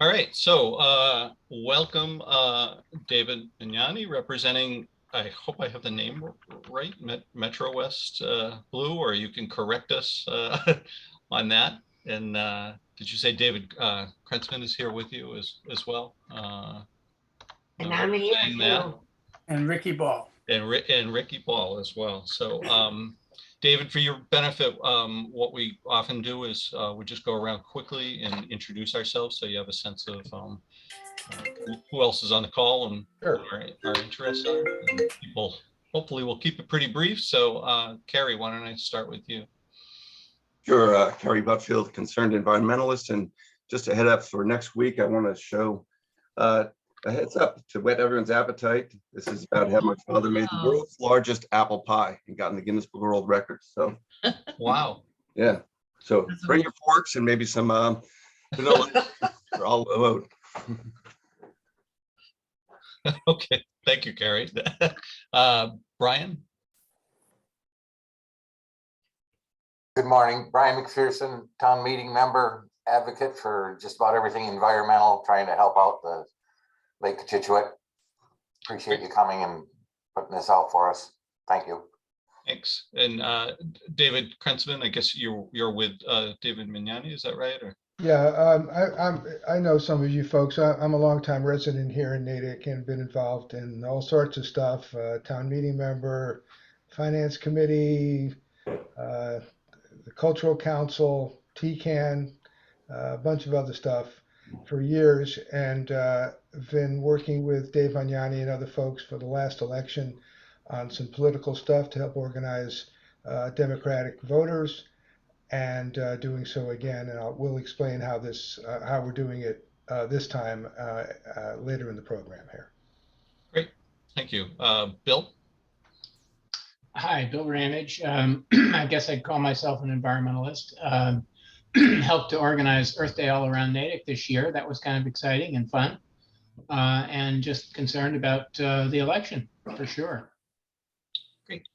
All right, so welcome David Magnani representing, I hope I have the name right, Metrowest Blue, or you can correct us on that. And did you say David Krentzman is here with you as well? And I'm here saying too. that. And Ricky Ball. And Ricky Ball as well. So David, for your benefit, what we often do is we just go around quickly and introduce ourselves so you have a sense of who else is on the call and Sure. what our interests are. And people, hopefully we'll keep it pretty brief. So Carrie, why don't I start with you? Sure, Carrie Butfield, concerned environmentalist, and just a head up for next week, I want to show a heads up to whet everyone's appetite. This is about how my father made the world's largest apple pie and got in the Guinness Book of World Records. So, wow. Yeah. So bring your forks and maybe some vanilla for all the vote. Okay, thank you, Carrie. Brian. Good morning, Brian McPherson, town meeting member, advocate for just about everything environmental, trying to help out the Lake Cochituate. Appreciate you coming and putting this out for us. Thank you. Thanks. And David Krentzman, I guess you're with David Magnani, is that right? Or? Yeah, I know some of you folks. I'm a longtime resident here in Natick and been involved in all sorts of stuff. Town meeting member, finance committee, the cultural council, TCAN, a bunch of other stuff for years, and been working with Dave Magnani and other folks for the last election on some political stuff to help organize Democratic voters, and doing so again. And we'll explain how we're doing it this time later in the program here. Great, thank you. Bill? Hi, Bill Ramage. I guess I'd call myself an environmentalist. Helped to organize Earth Day all around Natick this year. That was kind of exciting and fun. And just concerned about the election, for sure. Great.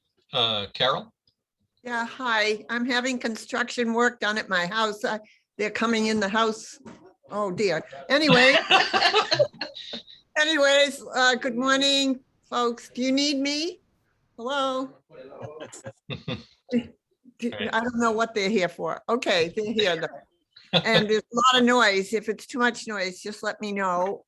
Carol? Yeah, hi. I'm having construction work done at my house. They're coming in the house. Oh, dear. Anyway. Anyways, good morning, folks. Do you need me? Hello? I don't know what they're here for. Okay, they're here though. And there's a lot of noise. If it's too much noise, just let me know.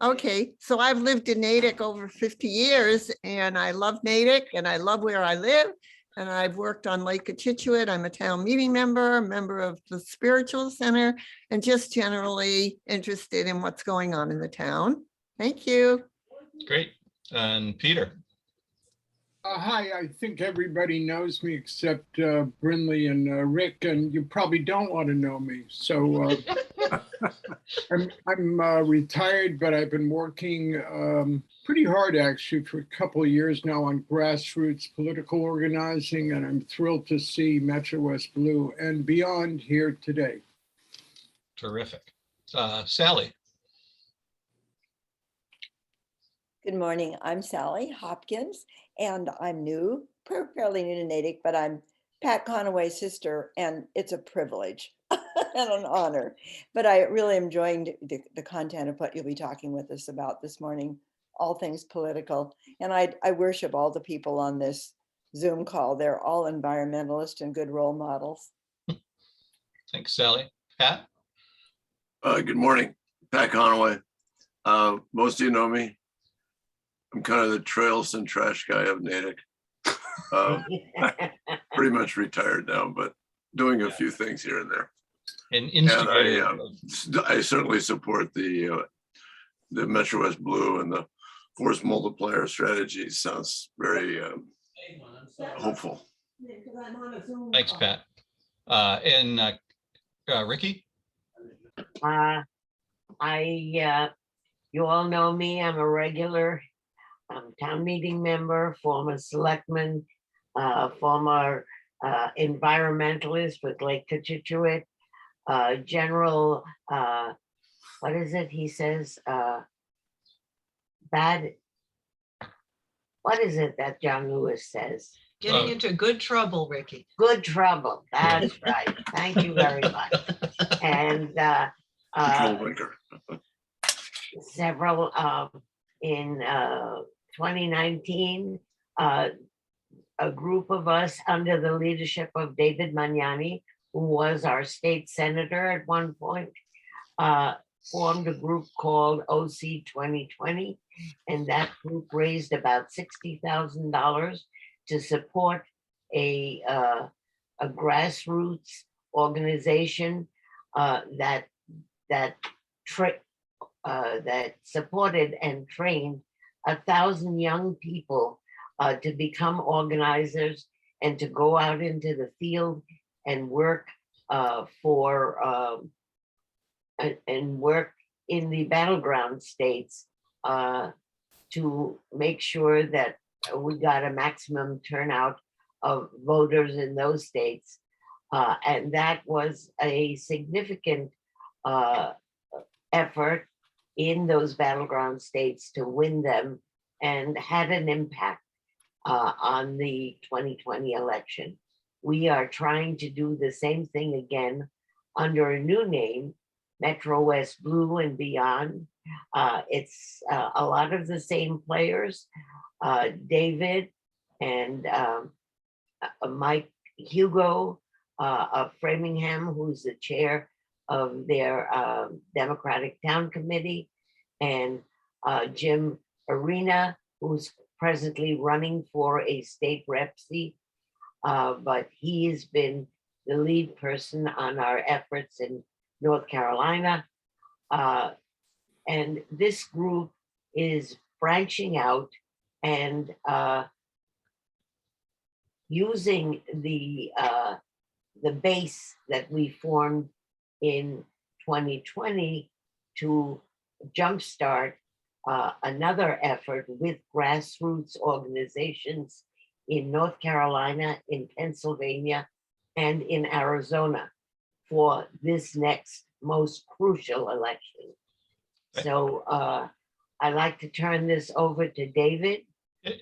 Okay, so I've lived in Natick over 50 years and I love Natick and I love where I live. And I've worked on Lake Cochituate. I'm a town meeting member, member of the Spiritual Center, and just generally interested in what's going on in the town. Thank you. Great. And Peter? Hi, I think everybody knows me except Brinley and Rick, and you probably don't want to know me. So I'm retired, but I've been working pretty hard actually for a couple of years now on grassroots political organizing, and I'm thrilled to see Metrowest Blue and beyond here today. Terrific. Sally? Good morning, I'm Sally Hopkins, and I'm new, fairly new to Natick, but I'm Pat Conaway's sister, and it's a privilege and an honor. But I really am enjoying the content of what you'll be talking with us about this morning, all things political. And I worship all the people on this Zoom call. They're all environmentalists and good role models. Thanks, Sally. Pat? Good morning, Pat Conaway. Most of you know me. I'm kind of the trails and trash guy of Natick. Pretty much retired now, but doing a few things here and there. And I certainly support the Metrowest Blue and the force multiplier strategy. Sounds very hopeful. Thanks, Pat. And Ricky? You all know me. I'm a regular town meeting member, former selectman, former environmentalist with Lake Cochituate, general, what is it he says, bad, what is it that John Lewis says? Getting into good trouble, Ricky. Good trouble, that's right. Thank you very much. And Control uh, Winker. several in 2019. A group of us under the leadership of David Magnani, who was our state senator at one point, formed a group called OC 2020, and that group raised about $60,000 to support a grassroots organization that supported and trained 1,000 young people to become organizers and to go out into the field and work and work in the battleground states to make sure that we got a maximum turnout of voters in those states. And that was a significant effort in those battleground states to win them, and had an impact on the 2020 election. We are trying to do the same thing again under a new name, Metrowest Blue and Beyond. It's a lot of the same players, David and Mike Hugo of Framingham, who's the chair of their Democratic Town Committee, and Jim Arena, who's presently running for a state rep seat. But he has been the lead person on our efforts in North Carolina. And this group is branching out and using the base that we formed in 2020 to jumpstart another effort with grassroots organizations in North Carolina, in Pennsylvania, and in Arizona for this next most crucial election. So I'd like to turn this over to David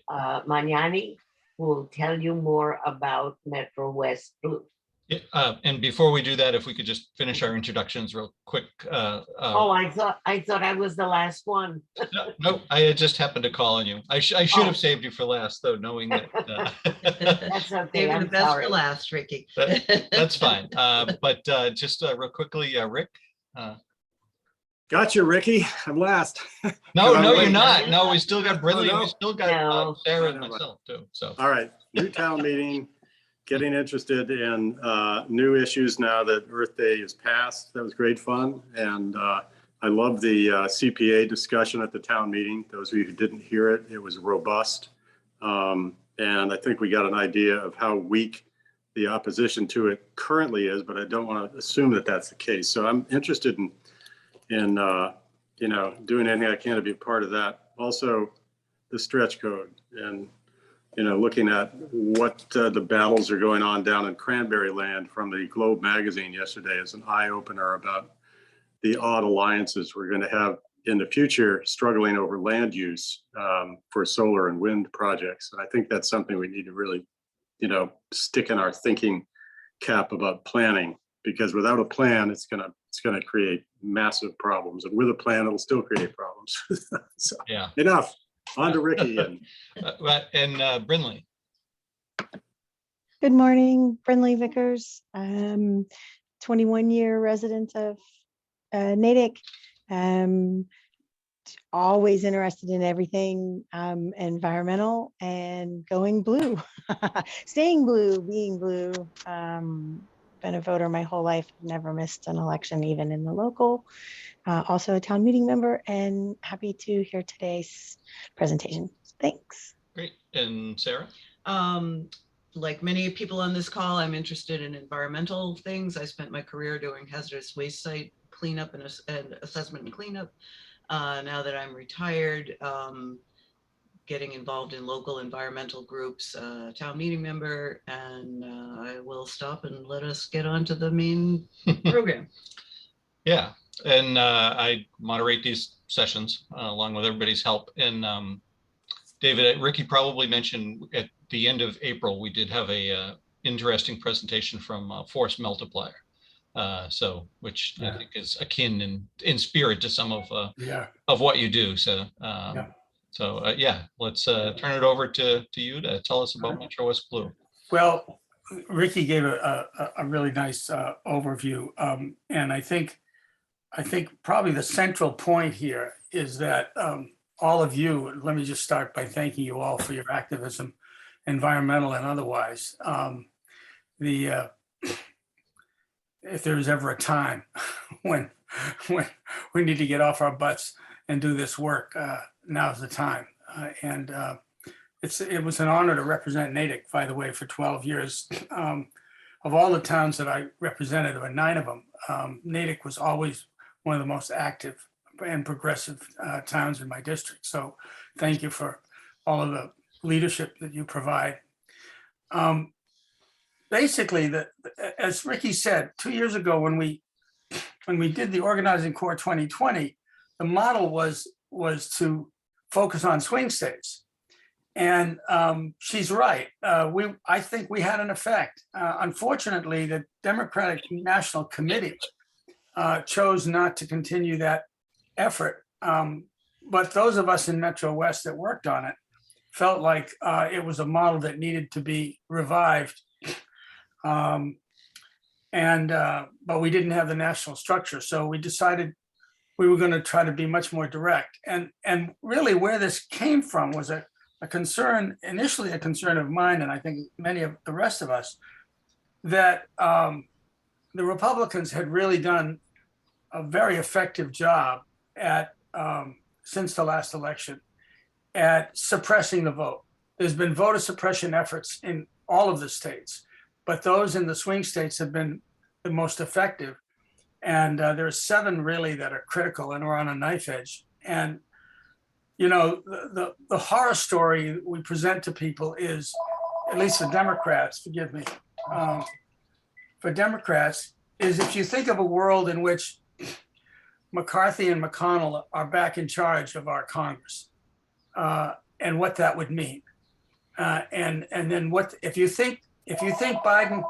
Magnani, who will tell you more about Metrowest Blue. Yeah, and before we do that, if we could just finish our introductions real quick. Oh, I thought I was the last one. No, I just happened to call on you. I should have saved you for last, though, knowing that. That's okay. Saving I'm the best sorry. for last, Ricky. That's fine. But just real quickly, Rick. Gotcha, Ricky. I'm last. No, I'm no, you're late. not. No, we still got Brinley. no? We still got No. Sarah Oh, and never mind. myself too. So. All right, new town meeting, getting interested in new issues now that Earth Day is passed. That was great fun. And I love the CPA discussion at the town meeting. Those of you who didn't hear it, it was robust. And I think we got an idea of how weak the opposition to it currently is, but I don't want to assume that that's the case. So I'm interested in you know, doing anything I can to be a part of that. Also, the stretch code and, you know, looking at what the battles are going on down in Cranberry Land from the Globe magazine yesterday is an eye opener about the odd alliances we're going to have in the future struggling over land use for solar and wind projects. And I think that's something we need to really, you know, stick in our thinking cap about planning, because without a plan, it's gonna create massive problems, and with a plan, it'll still create problems. So Yeah. enough. On to Ricky. And Brinley. Good morning, Brinley Vickers, 21-year resident of Natick. Always interested in everything environmental and going blue, staying blue, being blue. Been a voter my whole life, never missed an election, even in the local. Also a town meeting member, and happy to hear today's presentation. Thanks. Great. And Sarah? Like many people on this call, I'm interested in environmental things. I spent my career doing hazardous waste site cleanup and assessment and cleanup. Now that I'm retired, getting involved in local environmental groups, town meeting member, and I will stop and let us get on to the main program. Yeah, and I moderate these sessions along with everybody's help. And David, Ricky probably mentioned at the end of April, we did have a interesting presentation from Force Multiplier. So, which I Yeah. think is akin in spirit to some Yeah. of what you do. So, Yeah. yeah, let's turn it over to you to tell us about Metro West Blue. Well, Ricky gave a really nice overview. And I think probably the central point here is that all of you, let me just start by thanking you all for your activism, environmental and otherwise. If there was ever a time when we need to get off our butts and do this work, now's the time. It was an honor to represent Natick, by the way, for 12 years. Of all the towns that I represented, or 9 of them, Natick was always one of the most active and progressive towns in my district. So thank you for all of the leadership that you provide. Basically, as Ricky said, 2 years ago when we did the Organizing Core 2020, the model was to focus on swing states. And she's right. I think we had an effect. Unfortunately, the Democratic National Committee chose not to continue that effort. But those of us in Metro West that worked on it felt like it was a model that needed to be revived. But we didn't have the national structure. So we decided we were going to try to be much more direct. And really where this came from was a concern, initially a concern of mine, and I think many of the rest of us, that the Republicans had really done a very effective job at, since the last election, at suppressing the vote. There's been voter suppression efforts in all of the states, but those in the swing states have been the most effective. And there are 7 really that are critical and are on a knife edge. And you know, the horror story we present to people is, at least for Democrats, forgive me, for Democrats, is if you think of a world in which McCarthy and McConnell are back in charge of our Congress, and what that would mean, and then what if you think Biden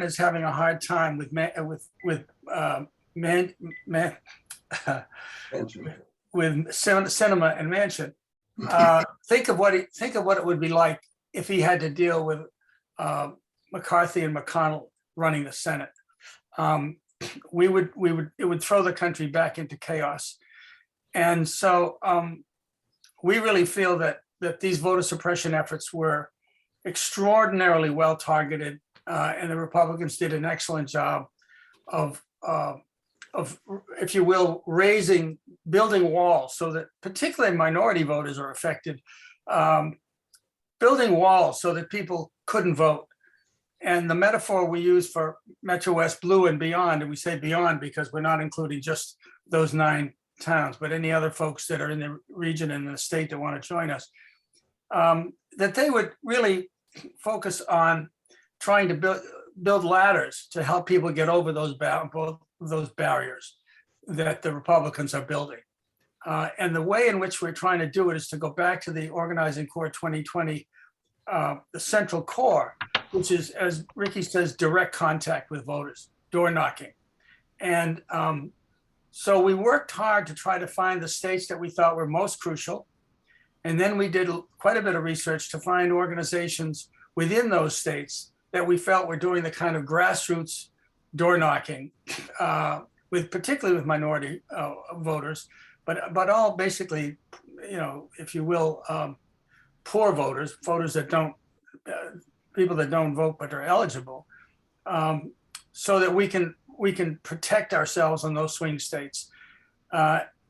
is having a hard time with Sinema and Manchin. Think of what it would be like if he had to deal with McCarthy and McConnell running the Senate. It would throw the country back into chaos. And so we really feel that these voter suppression efforts were extraordinarily well targeted, and the Republicans did an excellent job of, if you will, building walls so that particularly minority voters are affected, building walls so that people couldn't vote. And the metaphor we use for Metro West Blue and beyond, and we say beyond because we're not including just those 9 towns, but any other folks that are in the region and the state that want to join us, that they would really focus on trying to build ladders to help people get over those barriers that the Republicans are building. And the way in which we're trying to do it is to go back to the Organizing Core 2020, the central core, which is, as Ricky says, direct contact with voters, door knocking. And so we worked hard to try to find the states that we thought were most crucial. And then we did quite a bit of research to find organizations within those states that we felt were doing the kind of grassroots door knocking, particularly with minority voters, but all basically, you know, if you will, poor voters that don't, people that don't vote but are eligible, so that we can protect ourselves in those swing states.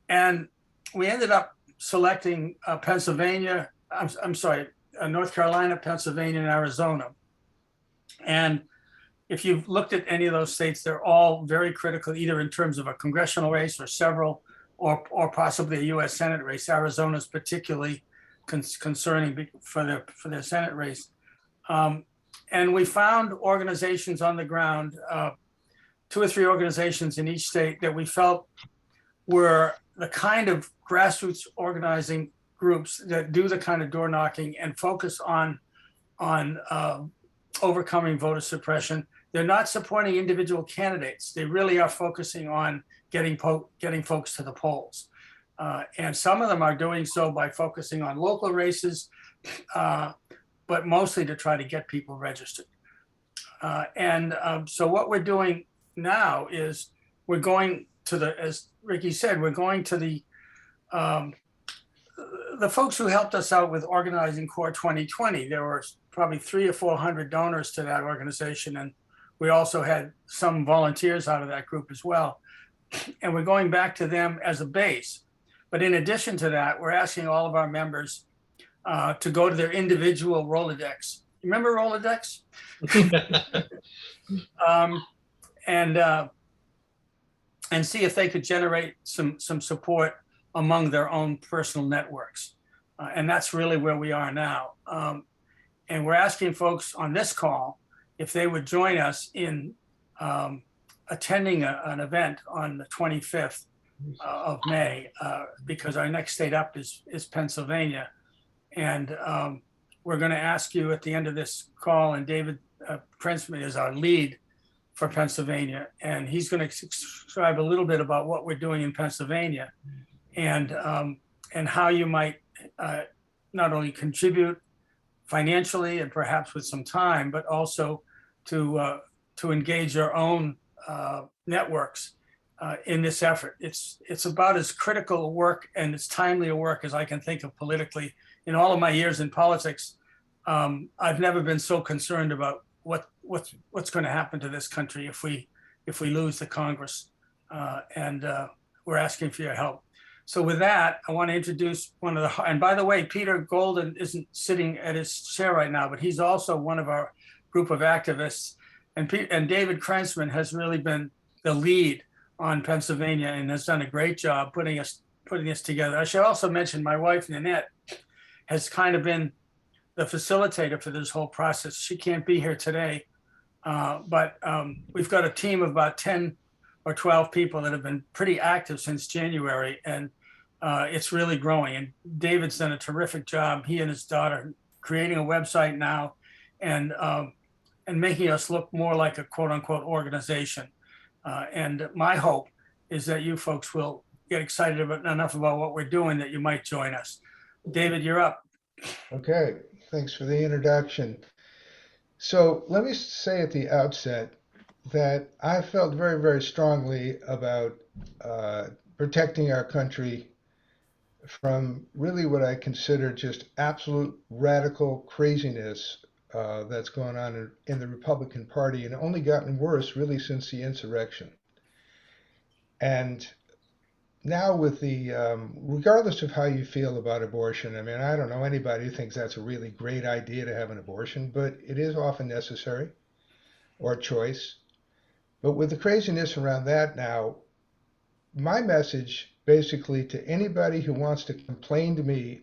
And we ended up selecting Pennsylvania, North Carolina, Pennsylvania, and Arizona. And if you've looked at any of those states, they're all very critical, either in terms of a congressional race or several, or possibly a U.S. Senate race. Arizona is particularly concerning for their Senate race. And we found organizations on the ground, 2 or 3 organizations in each state that we felt were the kind of grassroots organizing groups that do the kind of door knocking and focus on overcoming voter suppression, they're not supporting individual candidates. They really are focusing on getting folks to the polls. And some of them are doing so by focusing on local races, but mostly to try to get people registered. So what we're doing now is we're going to the, as Ricky said, we're going to the folks who helped us out with organizing Core 2020. There were probably 300 or 400 donors to that organization. And we also had some volunteers out of that group as well. And we're going back to them as a base. But in addition to that, we're asking all of our members to go to their individual Rolodex. Remember Rolodex? And see if they could generate some support among their own personal networks. And that's really where we are now. And we're asking folks on this call if they would join us in attending an event on the 25th of May, because our next state up is Pennsylvania. And we're going to ask you at the end of this call, and David Princeman is our lead for Pennsylvania, and he's going to describe a little bit about what we're doing in Pennsylvania, and how you might not only contribute financially and perhaps with some time, but also to engage your own networks in this effort. It's about as critical a work and as timely a work as I can think of politically. In all of my years in politics, I've never been so concerned about what's going to happen to this country if we lose the Congress, and we're asking for your help. So with that, I want to introduce one of the, and by the way, Peter Golden isn't sitting at his chair right now, but he's also one of our group of activists. And David Kranzman has really been the lead on Pennsylvania and has done a great job putting this together. I should also mention my wife, Nanette, has kind of been the facilitator for this whole process. She can't be here today, but we've got a team of about 10 or 12 people that have been pretty active since January, and it's really growing. And David's done a terrific job, he and his daughter, creating a website now and making us look more like a quote unquote organization. And my hope is that you folks will get excited enough about what we're doing that you might join us. David, you're up. Okay, thanks for the introduction. So let me say at the outset that I felt very, very strongly about protecting our country from really what I consider just absolute radical craziness that's going on in the Republican Party, and only gotten worse really since the insurrection. And now with the, regardless of how you feel about abortion, I mean, I don't know anybody who thinks that's a really great idea to have an abortion, but it is often necessary or a choice. But with the craziness around that now, my message basically to anybody who wants to complain to me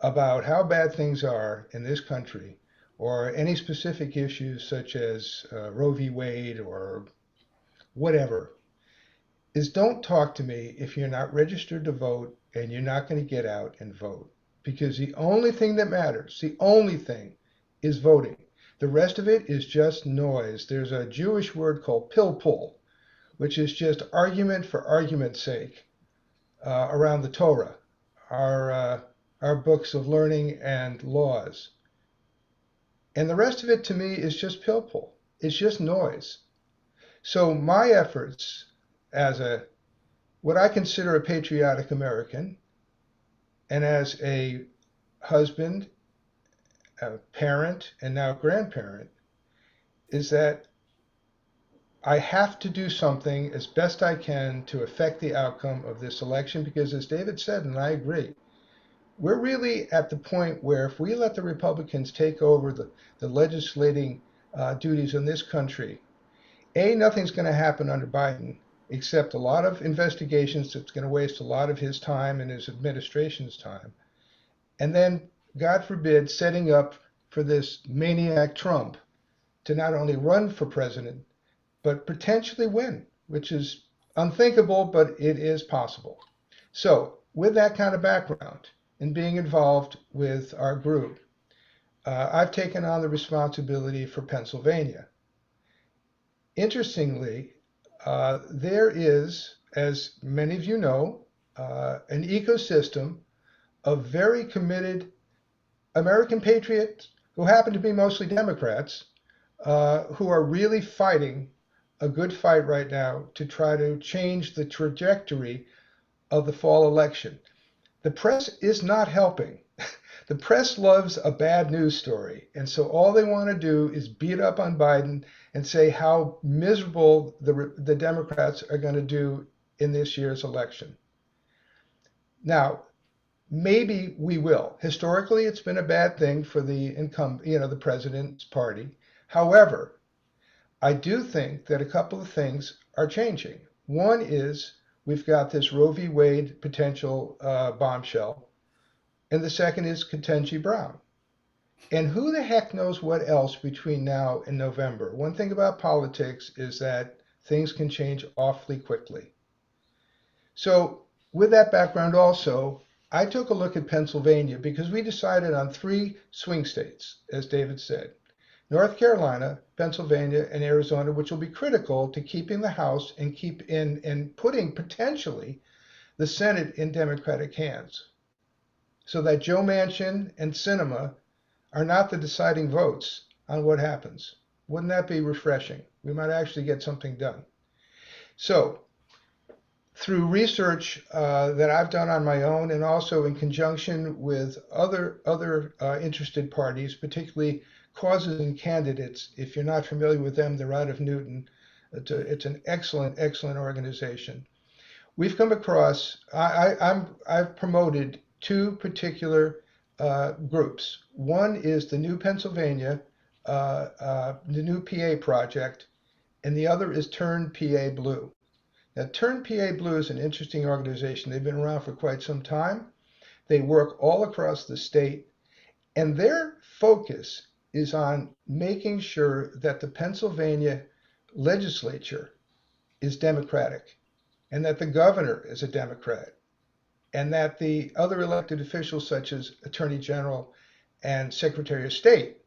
about how bad things are in this country or any specific issues such as Roe v. Wade or whatever, is don't talk to me if you're not registered to vote and you're not going to get out and vote. Because the only thing that matters, the only thing, is voting. The rest of it is just noise. There's a Jewish word called pilpul, which is just argument for argument's sake around the Torah, our books of learning and laws. And the rest of it to me is just pilpul. It's just noise. So my efforts as what I consider a patriotic American, and as a husband, a parent, and now grandparent, is that I have to do something as best I can to affect the outcome of this election, because as David said, and I agree, we're really at the point where if we let the Republicans take over the legislating duties in this country, nothing's going to happen under Biden, except a lot of investigations that's going to waste a lot of his time and his administration's time. And then, God forbid, setting up for this maniac Trump to not only run for president, but potentially win, which is unthinkable, but it is possible. So with that kind of background and being involved with our group, I've taken on the responsibility for Pennsylvania. interestingly, there is, as many of you know, an ecosystem of very committed American patriots who happen to be mostly Democrats, who are really fighting a good fight right now to try to change the trajectory of the fall election. The press is not helping. The press loves a bad news story. And so all they want to do is beat up on Biden and say how miserable the Democrats are going to do in this year's election. Now, maybe we will. Historically, it's been a bad thing for the the president's party. However, I do think that a couple of things are changing. One is we've got this Roe v. Wade potential bombshell, and the second is Ketanji Brown. And who the heck knows what else between now and November? One thing about politics is that things can change awfully quickly. So, with that background also, I took a look at Pennsylvania because we decided on 3 swing states, as David said. North Carolina, Pennsylvania, and Arizona, which will be critical to keeping the House and putting potentially the Senate in Democratic hands, so that Joe Manchin and Sinema are not the deciding votes on what happens. Wouldn't that be refreshing? We might actually get something done. So, through research that I've done on my own and also in conjunction with other interested parties, particularly Causes and Candidates. If you're not familiar with them, they're out of Newton. It's an excellent organization. We've come across, I've promoted 2 particular groups. One is the New Pennsylvania, the New PA Project, and the other is Turn PA Blue. Now, Turn PA Blue is an interesting organization. They've been around for quite some time. They work all across the state, and their focus is on making sure that the Pennsylvania legislature is Democratic, and that the governor is a Democrat, and that the other elected officials, such as Attorney General and Secretary of State,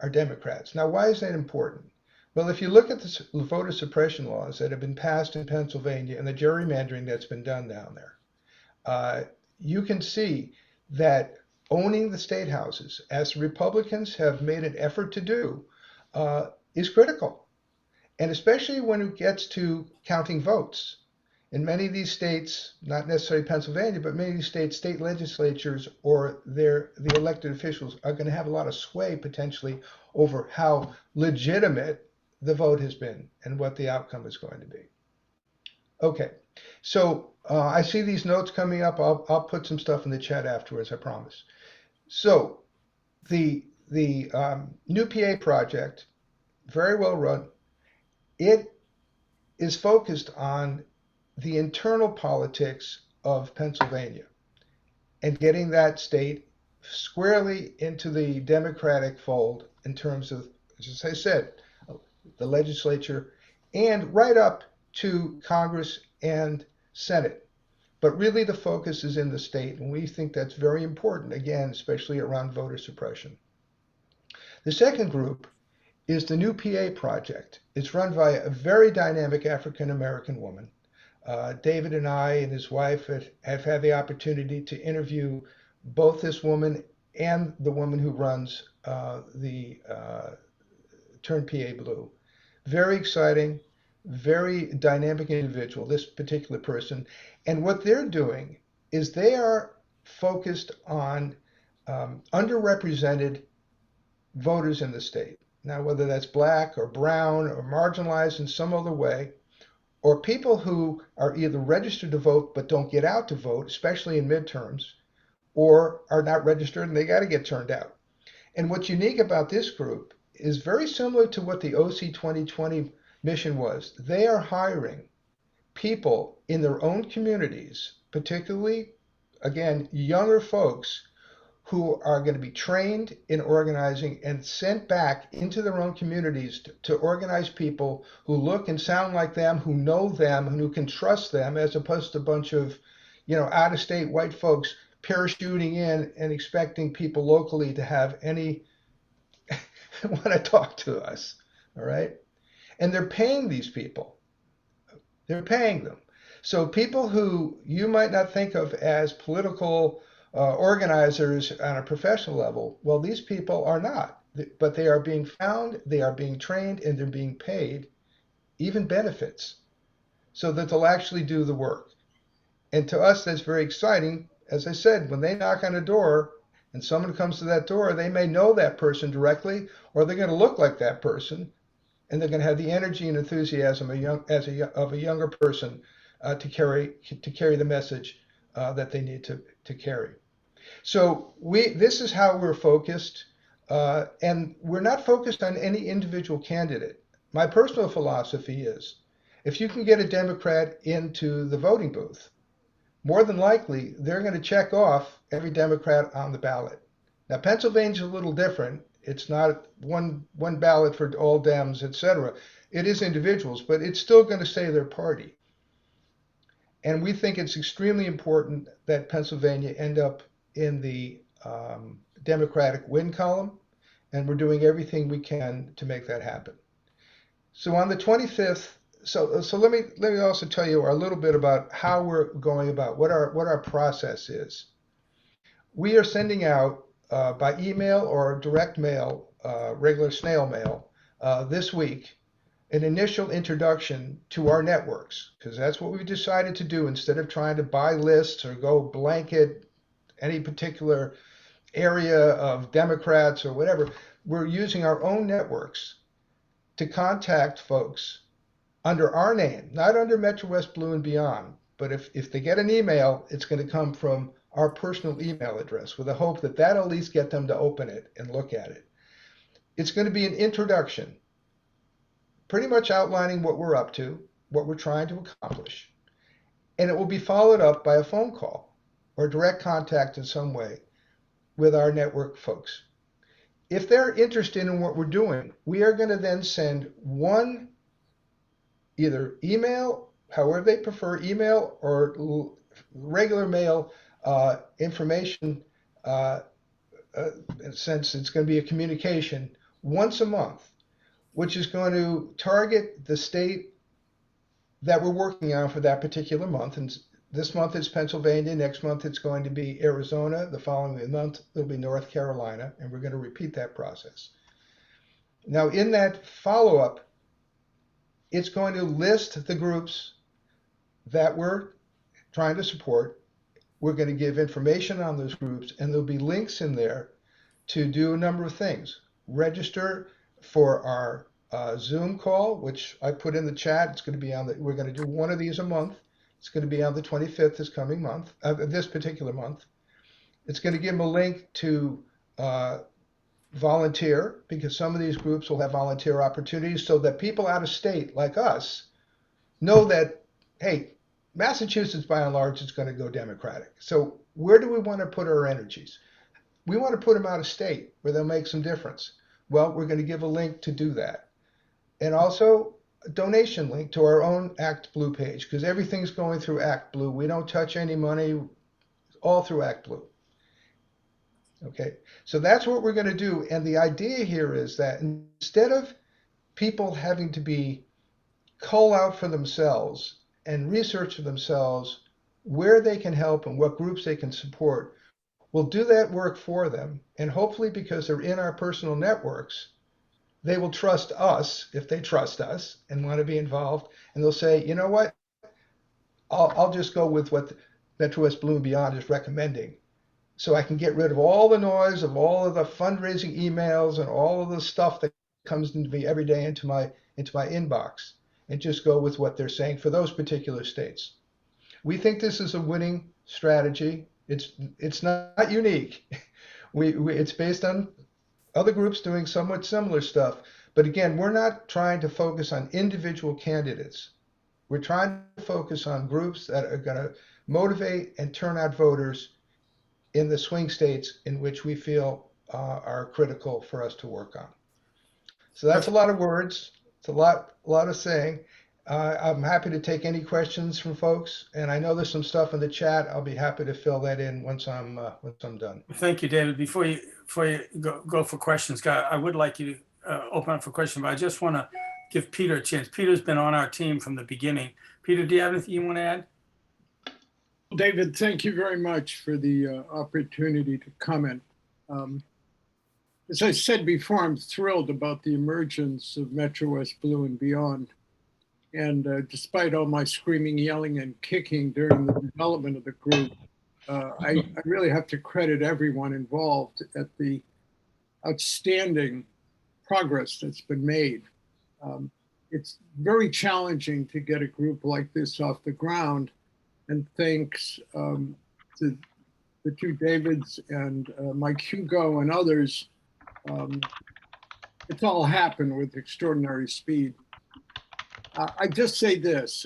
are Democrats. Now, why is that important? Well, if you look at the voter suppression laws that have been passed in Pennsylvania and the gerrymandering that's been done down there, you can see that owning the state houses, as the Republicans have made an effort to do, is critical. And especially when it gets to counting votes. In many of these states, not necessarily Pennsylvania, but many of these states, state legislatures or the elected officials are going to have a lot of sway potentially over how legitimate the vote has been and what the outcome is going to be. Okay, so I see these notes coming up. I'll put some stuff in the chat afterwards, I promise. So the New PA Project, very well run. It is focused on the internal politics of Pennsylvania and getting that state squarely into the Democratic fold in terms of, as I said, the legislature and right up to Congress and Senate. But really the focus is in the state, and we think that's very important, again, especially around voter suppression. The second group is the New PA Project. It's run by a very dynamic African-American woman. David and I and his wife have had the opportunity to interview both this woman and the woman who runs the Turn PA Blue. Very exciting, very dynamic individual, this particular person. And what they're doing is they are focused on underrepresented voters in the state. Now, whether that's black or brown or marginalized in some other way, or people who are either registered to vote but don't get out to vote, especially in midterms, or are not registered and they got to get turned out. And what's unique about this group is very similar to what the OC 2020 mission was. They are hiring people in their own communities, particularly, again, younger folks who are going to be trained in organizing and sent back into their own communities to organize people who look and sound like them, who know them, and who can trust them, as opposed to a bunch of, out-of-state white folks parachuting in and expecting people locally to have any want to talk to us. All right. And they're paying these people. They're paying them. So people who you might not think of as political organizers on a professional level, well, these people are not, but they are being found, they are being trained, and they're being paid, even benefits, so that they'll actually do the work. And to us, that's very exciting. As I said, when they knock on a door and someone comes to that door, they may know that person directly, or they're going to look like that person, and they're going to have the energy and enthusiasm of a younger person to carry the message that they need to carry. So this is how we're focused, and we're not focused on any individual candidate. My personal philosophy is, if you can get a Democrat into the voting booth, more than likely they're going to check off every Democrat on the ballot. Now, Pennsylvania's a little different. It's not one ballot for all Dems, etc. It is individuals, but it's still going to say their party. And we think it's extremely important that Pennsylvania end up in the Democratic win column, and we're doing everything we can to make that happen. So on the 25th, so let me also tell you a little bit about how we're going about what our process is. We are sending out by email or direct mail, regular snail mail, this week, an initial introduction to our networks, because that's what we've decided to do instead of trying to buy lists or go blanket any particular area of Democrats or whatever. We're using our own networks to contact folks under our name, not under Metrowest Blue and Beyond. But if they get an email, it's going to come from our personal email address with the hope that that'll at least get them to open it and look at it. It's going to be an introduction, pretty much outlining what we're up to, what we're trying to accomplish. And it will be followed up by a phone call or direct contact in some way with our network folks. If they're interested in what we're doing, we are going to then send one either email, however they prefer, email or regular mail information, since it's going to be a communication once a month, which is going to target the state that we're working on for that particular month. And this month it's Pennsylvania, next month it's going to be Arizona, the following month it'll be North Carolina, and we're going to repeat that process. Now in that follow-up, it's going to list the groups that we're trying to support. We're going to give information on those groups, and there'll be links in there to do a number of things. Register for our Zoom call, which I put in the chat. It's going to be we're going to do one of these a month. It's going to be on the 25th this coming month, this particular month. It's going to give them a link to volunteer, because some of these groups will have volunteer opportunities, so that people out of state like us know that, hey, Massachusetts by and large is going to go Democratic. So where do we want to put our energies? We want to put them out of state where they'll make some difference. Well, we're going to give a link to do that. And also a donation link to our own Act Blue page, because everything's going through Act Blue. We don't touch any money, all through Act Blue. Okay, so that's what we're going to do. And the idea here is that instead of people having to cull out for themselves and research for themselves where they can help and what groups they can support, we'll do that work for them. And hopefully, because they're in our personal networks, they will trust us if they trust us and want to be involved. And they'll say, you know what, I'll just go with what Metrowest Blue and Beyond is recommending, so I can get rid of all the noise of all of the fundraising emails and all of the stuff that comes into me every day into my inbox, and just go with what they're saying for those particular states. We think this is a winning strategy. It's not unique. It's based on other groups doing somewhat similar stuff. But again, we're not trying to focus on individual candidates. We're trying to focus on groups that are going to motivate and turn out voters in the swing states in which we feel are critical for us to work on. So that's a lot of words. It's a lot of saying. I'm happy to take any questions from folks, and I know there's some stuff in the chat. I'll be happy to fill that in once I'm done. Thank you, David. Before you go for questions, Guy, I would like you to open up for questions, but I just want to give Peter a chance. Peter's been on our team from the beginning. Peter, do you have anything you want to add? David, thank you very much for the opportunity to comment. As I said before, I'm thrilled about the emergence of Metrowest Blue and beyond. And despite all my screaming, yelling, and kicking during the development of the group, I really have to credit everyone involved at the outstanding progress that's been made. It's very challenging to get a group like this off the ground, and thanks to the two Davids and Mike Hugo and others, it's all happened with extraordinary speed. I just say this,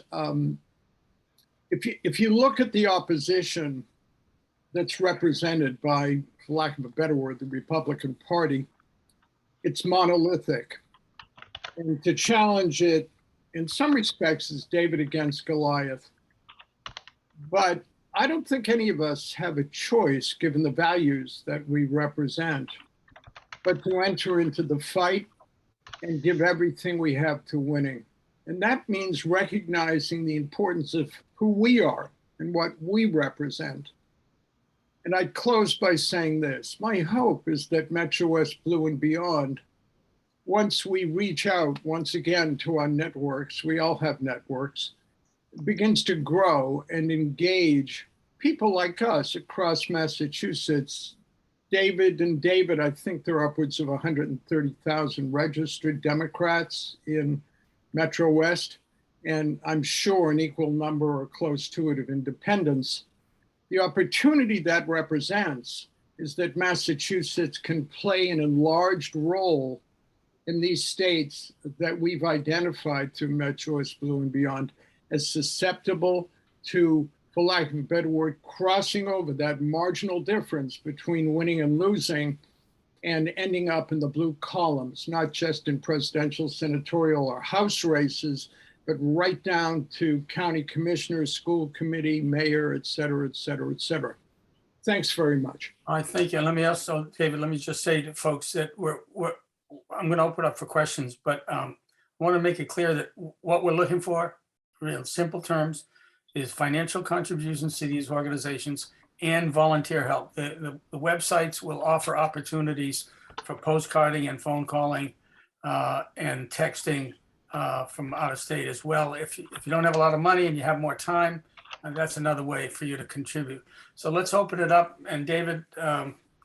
if you look at the opposition that's represented by, for lack of a better word, the Republican Party, it's monolithic. And to challenge it, in some respects, is David against Goliath. But I don't think any of us have a choice, given the values that we represent, but to enter into the fight and give everything we have to winning. And that means recognizing the importance of who we are and what we represent. And I'd close by saying this. My hope is that Metrowest Blue and beyond, once we reach out once again to our networks, we all have networks, begins to grow and engage people like us across Massachusetts. David, I think there are upwards of 130,000 registered Democrats in Metro West, and I'm sure an equal number or close to it of independents. The opportunity that represents is that Massachusetts can play an enlarged role in these states that we've identified through Metrowest Blue and beyond as susceptible to, for lack of a better word, crossing over that marginal difference between winning and losing and ending up in the blue columns, not just in presidential, senatorial, or House races, but right down to county commissioners, school committee, mayor, et cetera, et cetera, et cetera. Thanks very much. I thank you. Let me also, David, let me just say to folks that I'm going to open up for questions, but I want to make it clear that what we're looking for, real simple terms, is financial contributions to these organizations and volunteer help. The websites will offer opportunities for postcarding and phone calling and texting from out of state as well. If you don't have a lot of money and you have more time, that's another way for you to contribute. So let's open it up, and David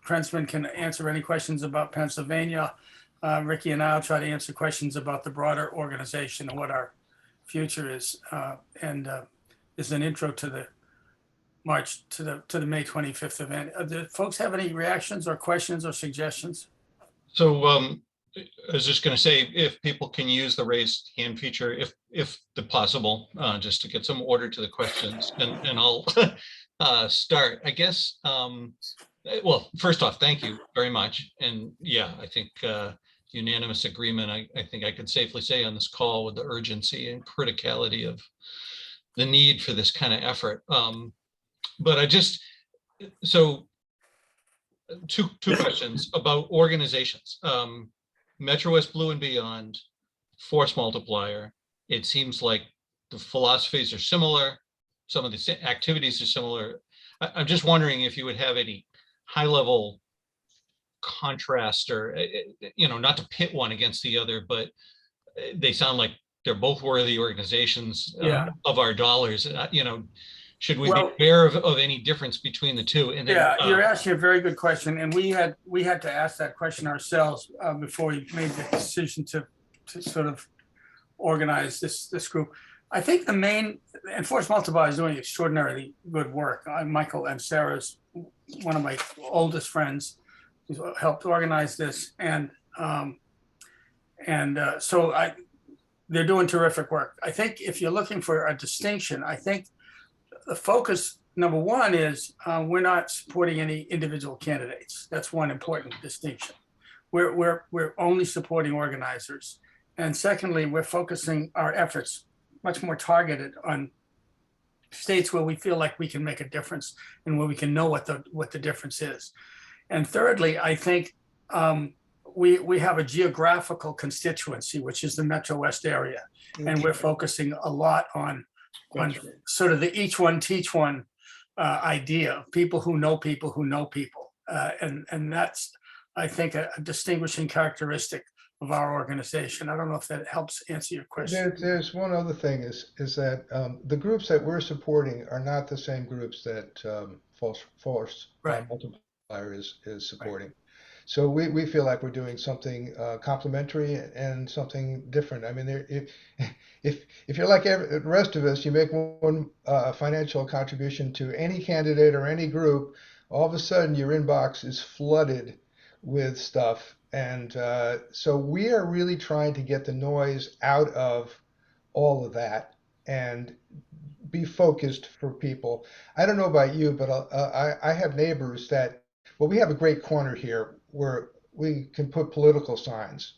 Krensman can answer any questions about Pennsylvania. Ricky and I'll try to answer questions about the broader organization and what our future is, and is an intro to the March to the May 25th event. Do folks have any reactions or questions or suggestions? So I was just going to say, if people can use the raised hand feature, if possible, just to get some order to the questions, and I'll start. I guess. Well, first off, thank you very much, and yeah, I think unanimous agreement. I think I could safely say on this call with the urgency and criticality of the need for this kind of effort. But I just, so two questions about organizations. Metrowest Blue and beyond, force multiplier. It seems like the philosophies are similar. Some of the activities are similar. I'm just wondering if you would have any high level contrast, or, not to pit one against the other, but they sound like they're both worthy organizations of our dollars. Should we be aware of any difference between the two? And then, you're asking a very good question, and we had to ask that question ourselves before we made the decision to sort of organize this group. I think the main, and Force Multiplier is doing extraordinarily good work. Michael and Sarah's one of my oldest friends who's helped organize this, and so they're doing terrific work. I think if you're looking for a distinction, I think the focus, number one, is we're not supporting any individual candidates. That's one important distinction. We're only supporting organizers. And secondly, we're focusing our efforts much more targeted on states where we feel like we can make a difference and where we can know what the difference is. And thirdly, I think we have a geographical constituency, which is the Metro West area. And we're focusing a lot on sort of the each one teach one idea, people who know people who know people. And that's, I think, a distinguishing characteristic of our organization. I don't know if that helps answer your question. There's one other thing is that the groups that we're supporting are not the same groups that Force Right. Multiplier is supporting. So we feel like we're doing something complementary and something different. I mean, if you're like the rest of us, you make one financial contribution to any candidate or any group, all of a sudden your inbox is flooded with stuff. And so we are really trying to get the noise out of all of that and be focused for people. I don't know about you, but I have neighbors that, well, we have a great corner here where we can put political signs.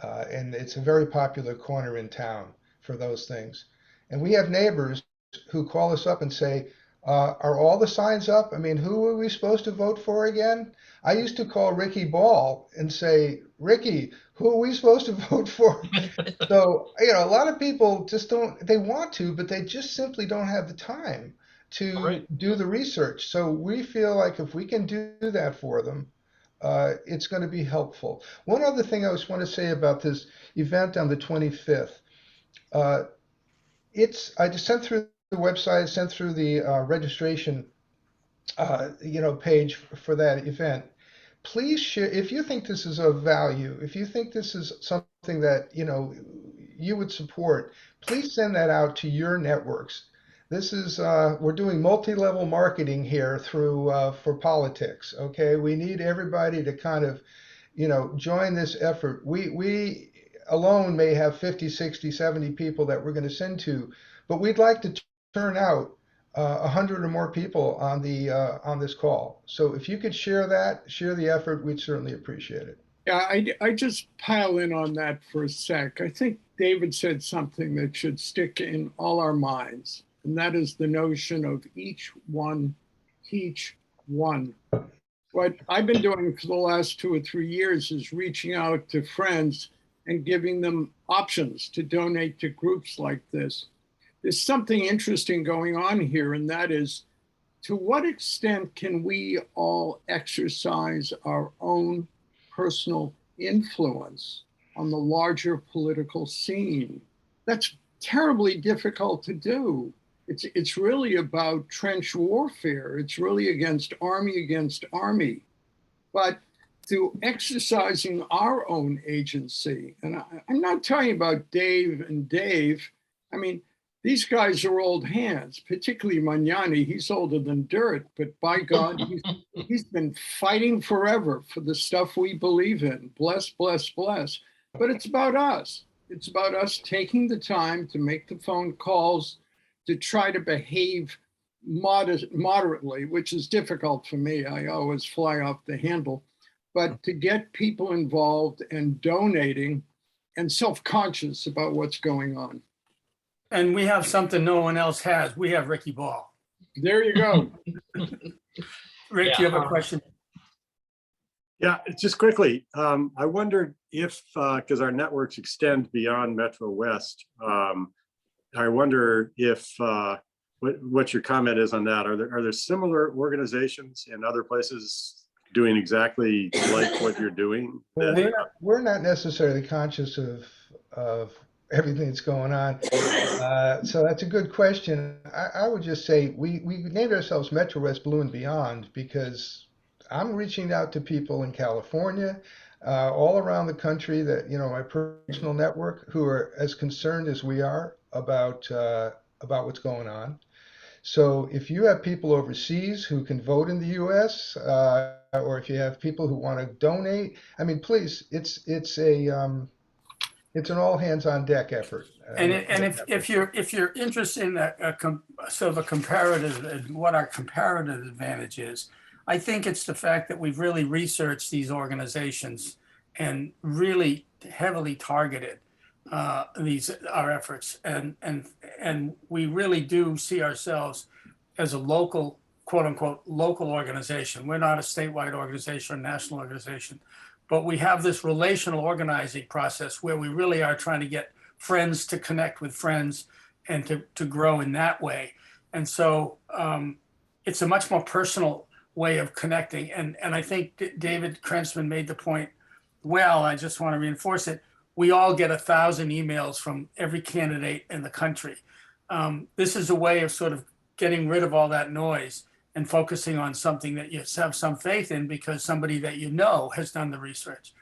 And it's a very popular corner in town for those things. And we have neighbors who call us up and say, are all the signs up? I mean, who are we supposed to vote for again? I used to call Ricky Ball and say, Ricky, who are we supposed to vote for? So, a lot of people just they want to, but they just simply don't have the time to do the research. So we feel like if we can do that for them, it's going to be helpful. One other thing I just want to say about this event on the 25th, I just sent through the website, sent through the registration, page for that event. Please share if you think this is of value. If you think this is something that you would support. Please send that out to your networks. This is we're doing multi-level marketing here through for politics. Okay, we need everybody to kind of join this effort. We alone may have 50, 60, 70 people that we're going to send to, but we'd like to turn out 100 or more people on this call. So if you could share the effort, we'd certainly appreciate it. Yeah, I just pile in on that for a sec. I think David said something that should stick in all our minds, and that is the notion of each one teach one. What I've been doing for the last 2 or 3 years is reaching out to friends and giving them options to donate to groups like this. There's something interesting going on here, and that is, to what extent can we all exercise our own personal influence on the larger political scene? That's terribly difficult to do. It's really about trench warfare. It's really against army. But through exercising our own agency, and I'm not talking about Dave and Dave. I mean, these guys are old hands, particularly Magnani. He's older than dirt, but by God, he's been fighting forever for the stuff we believe in. Bless, bless, bless. But it's about us. It's about us taking the time to make the phone calls, to try to behave moderately, which is difficult for me. I always fly off the handle. But to get people involved and donating and self-conscious about what's going on. And we have something no one else has. We have Ricky Ball. There you go. Rick, you have a question? Yeah, just quickly, I wondered if, because our networks extend beyond Metro West, I wonder if what your comment is on that. Are there similar organizations in other places doing exactly like what you're doing? Well, we're not necessarily conscious of everything that's going on. So that's a good question. I would just say we named ourselves Metrowest Blue and Beyond because I'm reaching out to people in California, all around the country that, my personal network, who are as concerned as we are about what's going on. So if you have people overseas who can vote in the U.S., or if you have people who want to donate, I mean, please, it's an all hands on deck effort. And if you're interested in sort of a comparative and what our comparative advantage is, I think it's the fact that we've really researched these organizations and really heavily targeted our efforts, and we really do see ourselves as a local, quote unquote, local organization. We're not a statewide organization or national organization. but we have this relational organizing process where we really are trying to get friends to connect with friends and to grow in that way. And so it's a much more personal way of connecting. And I think David Krentzman made the point well. I just want to reinforce it. We all get 1,000 emails from every candidate in the country. This is a way of sort of getting rid of all that noise and focusing on something that you have some faith in because somebody that you know has done the research.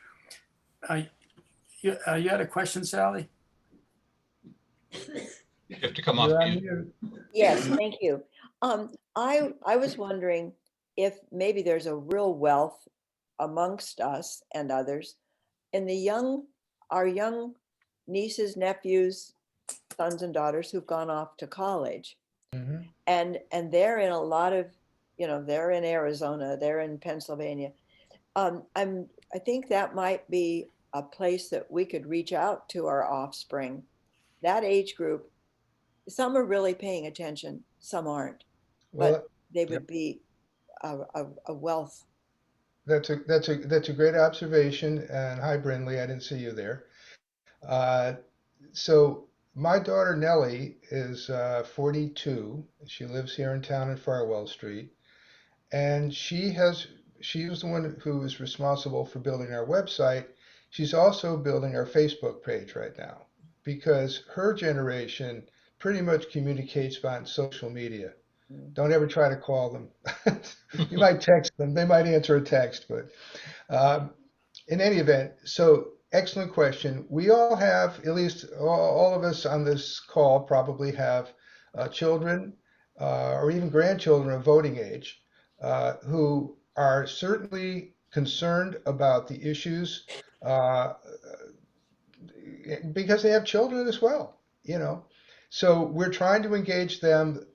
You had a question, Sally? You have to come off You're on mute. mute. Yes, thank you. I was wondering if maybe there's a real wealth amongst us and others in our young nieces, nephews, sons and daughters who've gone off to college. Mhm. And they're in a lot of, they're in Arizona, they're in Pennsylvania. I think that might be a place that we could reach out to our offspring. That age group, some are really paying attention, some aren't, but Well, they would be a wealth. that's a great observation. And hi, Brindley, I didn't see you there. So my daughter Nellie is 42. She lives here in town in Farwell Street, and she was the one who was responsible for building our website. She's also building our Facebook page right now because her generation pretty much communicates on social media. Don't ever try to call them. You might text them. They might answer a text, but in any event, so excellent question. We all have, at least all of us on this call probably have children or even grandchildren of voting age who are certainly concerned about the issues because they have children as well, you know. So we're trying to engage them,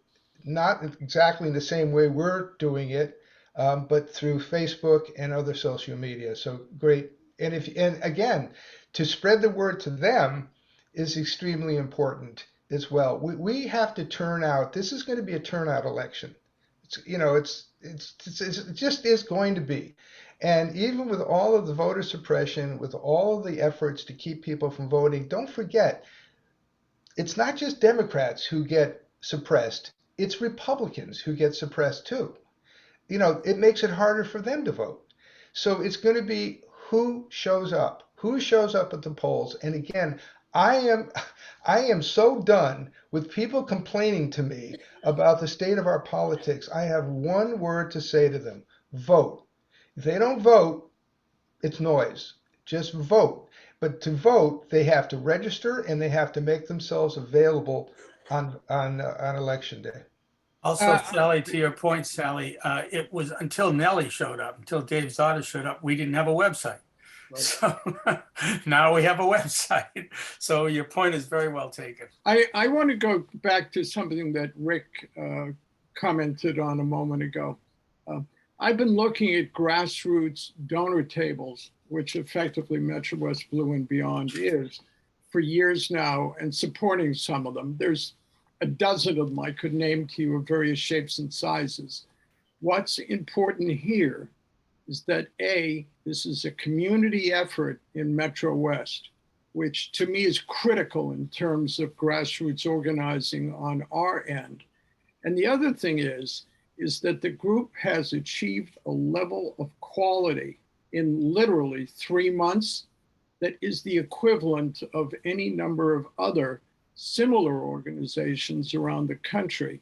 not exactly in the same way we're doing it, but through Facebook and other social media. So great. And again, to spread the word to them is extremely important as well. We have to turn out. This is going to be a turnout election. It just is going to be. And even with all of the voter suppression, with all of the efforts to keep people from voting, don't forget, it's not just Democrats who get suppressed, it's Republicans who get suppressed too. It makes it harder for them to vote. So it's going to be who shows up at the polls. And again, I am so done with people complaining to me about the state of our politics. I have one word to say to them: vote. If they don't vote, it's noise. Just vote. But to vote, they have to register and they have to make themselves available on election day. Also, Sally, to your point, Sally, it was until Nellie showed up, until Dave's daughter showed up, we didn't have a website. Right. So now we have a website. So your point is very well taken. I want to go back to something that Rick commented on a moment ago. I've been looking at grassroots donor tables, which effectively Metrowest Blue and Beyond is, for years now, and supporting some of them. There's a dozen of them I could name to you of various shapes and sizes. What's important here is that this is a community effort in Metro West, which to me is critical in terms of grassroots organizing on our end. And the other thing is that the group has achieved a level of quality in literally 3 months that is the equivalent of any number of other similar organizations around the country.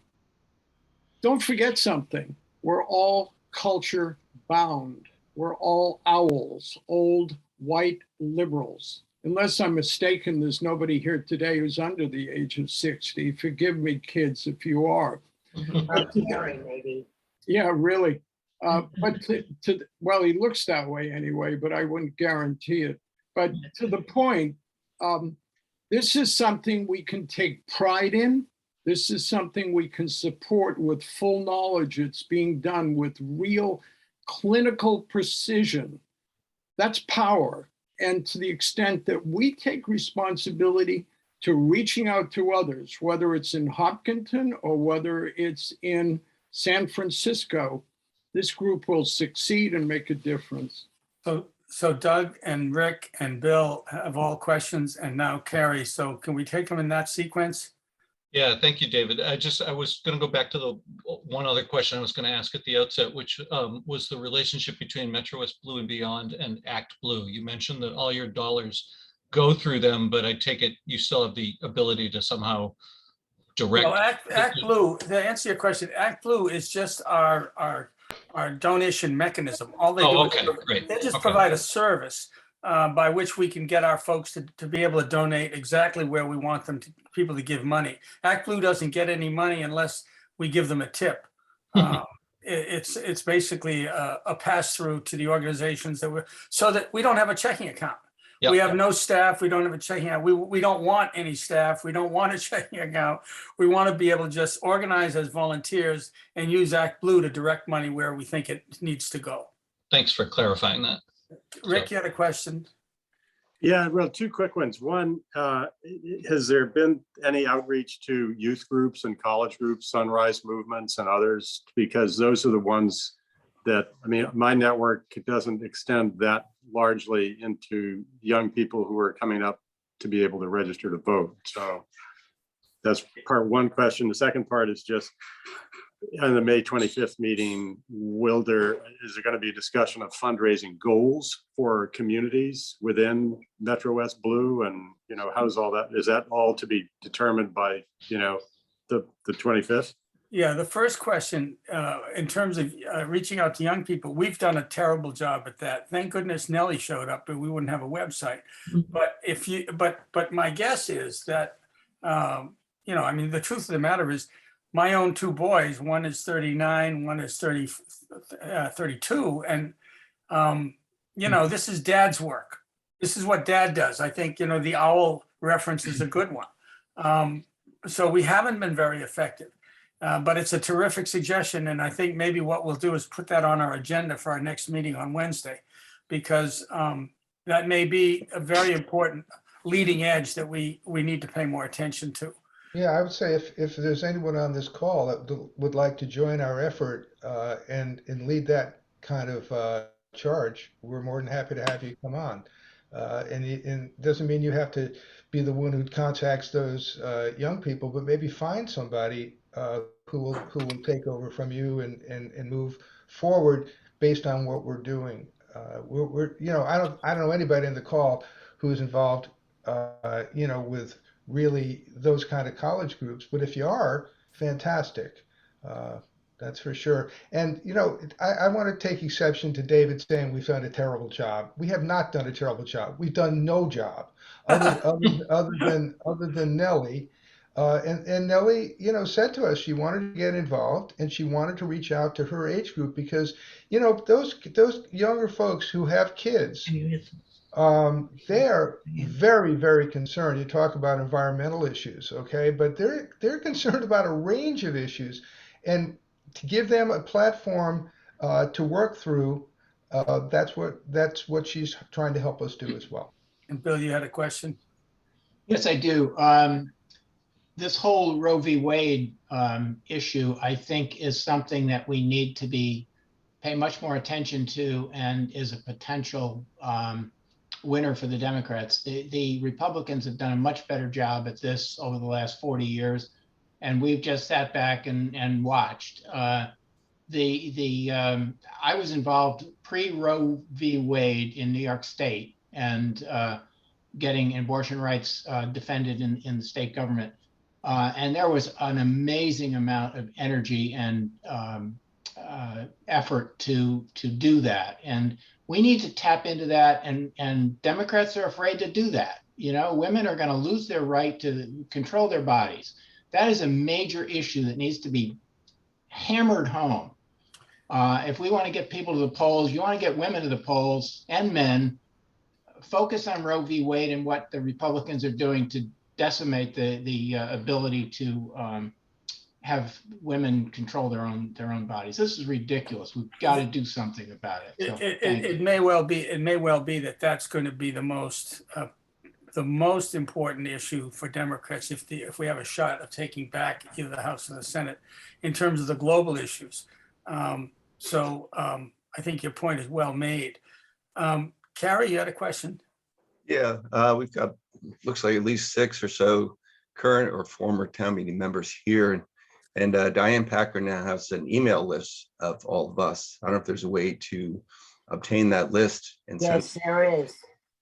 Don't forget something. We're all culture bound. We're all owls, old white liberals. Unless I'm mistaken, there's nobody here today who's under the age of 60. Forgive me, kids, if you are. Gary, maybe. Yeah, really. But well, he looks that way anyway, but I wouldn't guarantee it. But to the point, this is something we can take pride in. This is something we can support with full knowledge. It's being done with real clinical precision. That's power. And to the extent that we take responsibility to reaching out to others, whether it's in Hopkinton or whether it's in San Francisco, this group will succeed and make a difference. So So Doug and Rick and Bill have all questions, and now Carrie. So can we take them in that sequence? Yeah, thank you, David. I was going to go back to the one other question I was going to ask at the outset, which was the relationship between Metrowest Blue and Beyond and Act Blue. You mentioned that all your dollars go through them, but I take it you still have the ability to somehow direct. Well, Act Blue, to answer your question, Act Blue is just our donation mechanism. All they do Oh, is okay, great. they just Okay. provide a service by which we can get our folks to be able to donate exactly where we want them to, people to give money. Act Blue doesn't get any money unless we give them a tip. It's basically a pass through to the organizations so that we don't have a checking account. Yep. We have no staff. We don't have a checking account. We don't want any staff. We don't want a checking account. We want to be able to just organize as volunteers and use Act Blue to direct money where we think it needs to go. Thanks for clarifying that. Rick, you had a question? Yeah, well, two quick ones. One, has there been any outreach to youth groups and college groups, Sunrise Movements and others? Because those are the ones that, I mean, my network doesn't extend that largely into young people who are coming up to be able to register to vote. So that's part one question. The second part is just on the May 25th meeting, is there going to be a discussion of fundraising goals for communities within Metrowest Blue? And, how's all that? Is that all to be determined by, the 25th? Yeah, the first question, in terms of reaching out to young people, we've done a terrible job at that. Thank goodness Nellie showed up, but we wouldn't have a website. But my guess is that, I mean, the truth of the matter is, my own two boys, one is 39, one is 32, and this is Dad's work. This is what Dad does. I think the owl reference is a good one. So we haven't been very effective. But it's a terrific suggestion, and I think maybe what we'll do is put that on our agenda for our next meeting on Wednesday, because that may be a very important leading edge that we need to pay more attention to. Yeah, I would say if there's anyone on this call that would like to join our effort and lead that kind of charge, we're more than happy to have you come on. And it doesn't mean you have to be the one who contacts those young people, but maybe find somebody who will take over from you and move forward based on what we're doing. I don't know anybody in the call who's involved, with really those kind of college groups, but if you are, fantastic. That's for sure. And, I want to take exception to David saying we've done a terrible job. We have not done a terrible job. We've done no job other than Nellie. And Nellie, said to us she wanted to get involved and she wanted to reach out to her age group because, those younger folks who have kids, they're very, very concerned. You talk about environmental issues, okay, but they're concerned about a range of issues, and to give them a platform to work through, that's what she's trying to help us do as well. And Bill, you had a question? Yes, I do. This whole Roe v. Wade issue, I think, is something that we need to pay much more attention to, and is a potential winner for the Democrats. The Republicans have done a much better job at this over the last 40 years, and we've just sat back and watched. I was involved pre-Roe v. Wade in New York State and getting abortion rights defended in the state government. And there was an amazing amount of energy and effort to do that. And we need to tap into that. And Democrats are afraid to do that. Women are going to lose their right to control their bodies. That is a major issue that needs to be hammered home. If we want to get people to the polls, you want to get women to the polls and men, focus on Roe v. Wade and what the Republicans are doing to decimate the ability to have women control their own bodies. This is ridiculous. We've got to do something about it. So, it may well be that that's going to be the most important issue for Democrats if we have a shot of taking back either the House or the Senate in terms of the global issues. I think your point is well made. Carrie, you had a question? Yeah, we've got, looks like at least 6 or so current or former town meeting members here. And Diane Packer now has an email list of all of us. I don't know if there's a way to obtain that list and send. Yes, there is.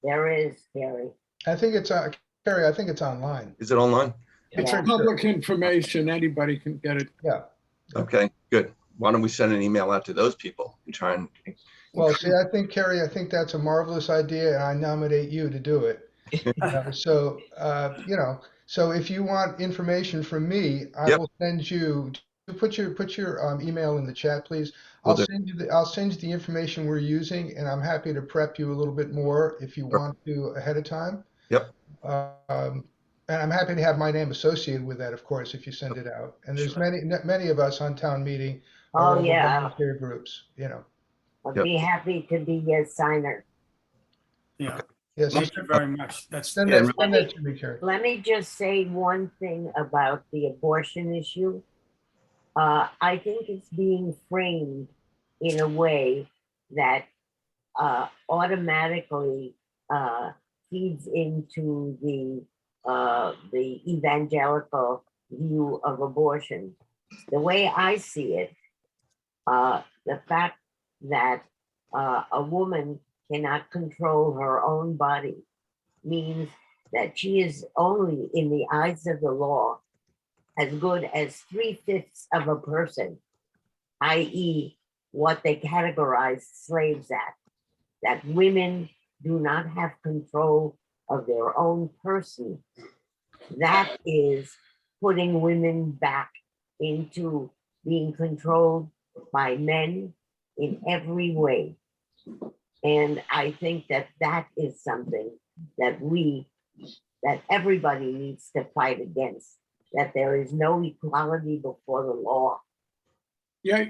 There is, Gary. I think it's, Carrie, I think it's online. Is it online? It's Yeah. public information. Anybody can get it. Yeah. Okay, good. Why don't we send an email out to those people and try and. Well, see, I think, Carrie, I think that's a marvelous idea, and I nominate you to do it. So, so if you want information from me, I Yep. will send you, put your email in the chat, please. Will I'll do. send you the information we're using, and I'm happy to prep you a little bit more if you want to ahead of time. Yep. And I'm happy to have my name associated with that, of course, if you send it out. And there's many of us on town meeting. Oh, yeah. Volunteer groups, I'd Yep. be happy to be a signer. Yeah, Yes. thank you very much. That's, Send yeah, that to me, Carrie. Let me just say one thing about the abortion issue. I think it's being framed in a way that automatically feeds into the evangelical view of abortion. The way I see it, the fact that a woman cannot control her own body means that she is only, in the eyes of the law, as good as 3/5 of a person, i.e., what they categorize slaves at, that women do not have control of their own person. That is putting women back into being controlled by men in every way. And I think that that is something that everybody needs to fight against, that there is no equality before the law. Yeah,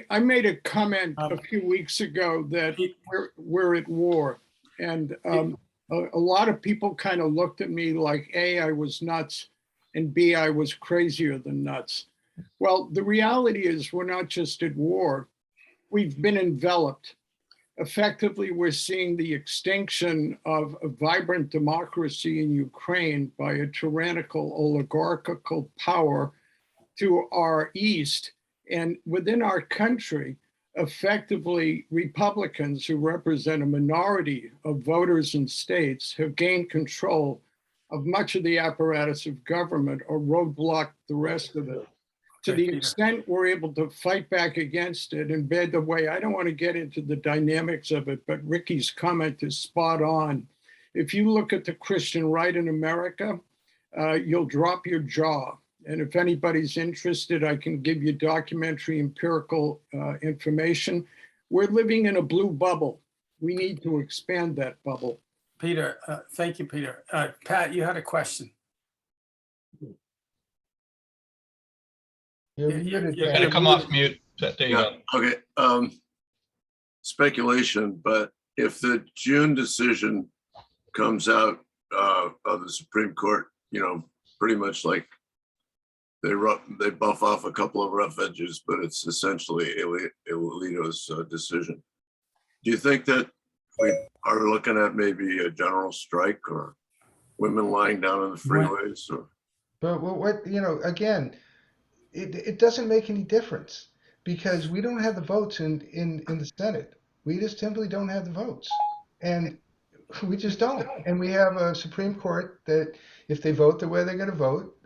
I made a comment a few weeks ago that we're at war. And a lot of people kind of looked at me like, A, I was nuts, and B, I was crazier than nuts. Well, the reality is we're not just at war. We've been enveloped. Effectively, we're seeing the extinction of a vibrant democracy in Ukraine by a tyrannical oligarchical power to our east. And within our country, effectively, Republicans who represent a minority of voters in states have gained control of much of the apparatus of government or roadblocked the rest of it. To the extent we're able to fight back against it, and by the way, I don't want to get into the dynamics of it, but Ricky's comment is spot on. If you look at the Christian right in America, you'll drop your jaw. And if anybody's interested, I can give you documentary empirical information. We're living in a blue bubble. We need to expand that bubble. Peter, thank you, Peter. Pat, you had a question. You're You muted, You Pat. gotta come off mute. There you go. Okay. Speculation, but if the June decision comes out of the Supreme Court, pretty much like they buff off a couple of rough edges, but it's essentially Alito's decision. Do you think that we are looking at maybe a general strike or women lying down on the freeways? Or? But what, again, it doesn't make any difference because we don't have the votes in the Senate. We just simply don't have the votes. And we just don't. And we have a Supreme Court that if they vote the way they're going to vote,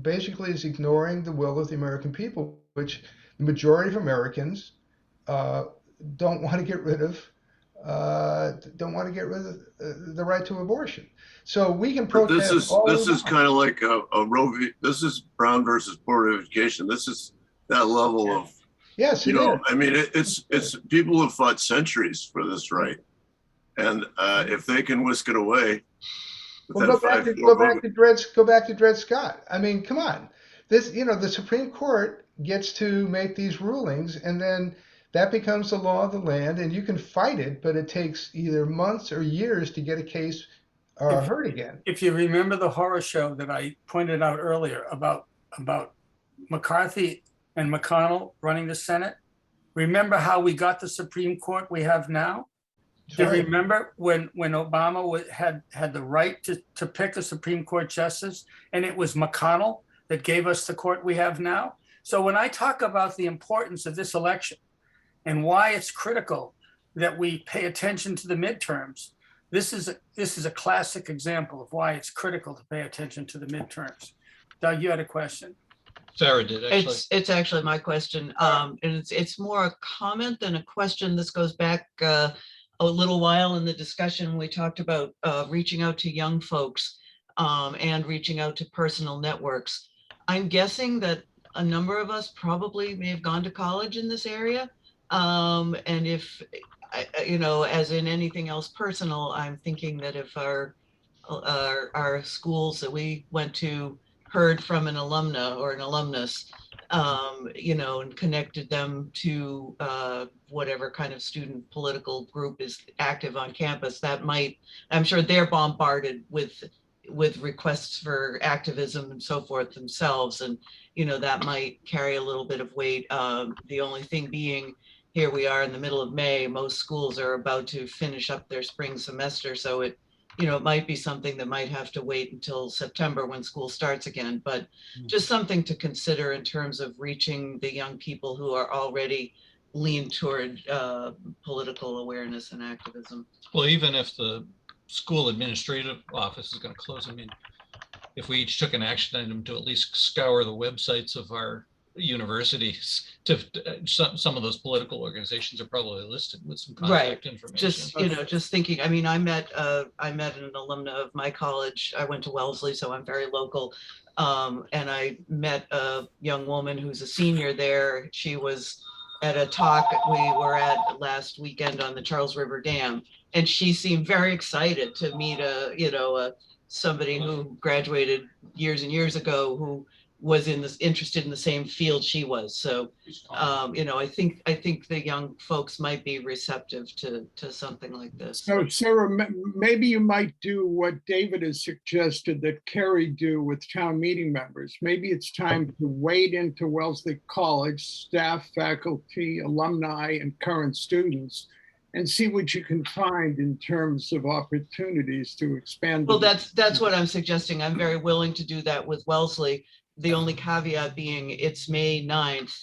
basically is ignoring the will of the American people, which the majority of Americans don't want to get rid of the right to abortion. So we can protest. This is kind of like a Roe v. This is Brown versus Board of Education. This is that level of. Yes, it is. I mean, it's people have fought centuries for this right, and if they can whisk it away. Well, go back to Dred Scott. I mean, come on. This, the Supreme Court gets to make these rulings, and then that becomes the law of the land, and you can fight it, but it takes either months or years to get a case heard again. If you remember the horror show that I pointed out earlier about McCarthy and McConnell running the Senate, remember how we got the Supreme Court we have now? Do you Right. remember when Obama had the right to pick a Supreme Court justice, and it was McConnell that gave us the court we have now? So when I talk about the importance of this election and why it's critical that we pay attention to the midterms, this is a classic example of why it's critical to pay attention to the midterms. Doug, you had a question. Sarah did actually. It's actually my question. And it's more a comment than a question. This goes back a little while in the discussion. We talked about reaching out to young folks and reaching out to personal networks. I'm guessing that a number of us probably may have gone to college in this area. And if, you know, as in anything else personal, I'm thinking that if our schools that we went to heard from an alumna or an alumnus, you know, and connected them to whatever kind of student political group is active on campus, that might, I'm sure they're bombarded with requests for activism and so forth themselves. And, you know, that might carry a little bit of weight. The only thing being, here we are in the middle of May, most schools are about to finish up their spring semester. So it, you know, it might be something that might have to wait until September when school starts again, but just something to consider in terms of reaching the young people who are already leaned toward political awareness and activism. Well, even if the school administrative office is going to close, I mean, if we each took an action item to at least scour the websites of our universities, to some of those political organizations are probably listed with some contact information. Just, you know, just thinking, I mean, I met an alumna of my college. I went to Wellesley, so I'm very local. And I met a young woman who's a senior there. She was at a talk we were at last weekend on the Charles River Dam, and she seemed very excited to meet somebody who graduated years and years ago who was interested in the same field she was. So, you know, I think the young folks might be receptive to something like this. So Sarah, maybe you might do what David has suggested that Kerry do with town meeting members. Maybe it's time to wade into Wellesley College, staff, faculty, alumni, and current students, and see what you can find in terms of opportunities to expand. Well, that's what I'm suggesting. I'm very willing to do that with Wellesley. The only caveat being it's May 9th.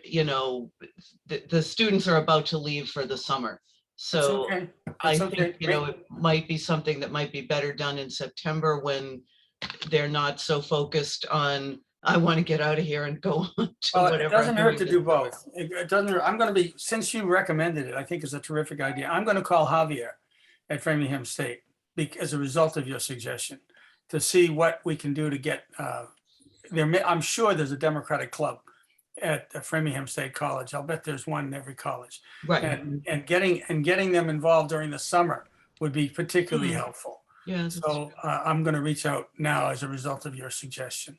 You know, the students are about to leave for the summer. So I think, you know, it might be something that might be better done in September when they're not so focused on, I want to get out of here and go on to whatever. It doesn't hurt to do both. It doesn't, I'm going to be, since you recommended it, I think it's a terrific idea. I'm going to call Javier at Framingham State as a result of your suggestion, to see what we can do to get I'm sure there's a Democratic club at Framingham State College. I'll bet there's one in every college. Right. And getting them involved during the summer would be particularly helpful. Yeah. So I'm going to reach out now as a result of your suggestion.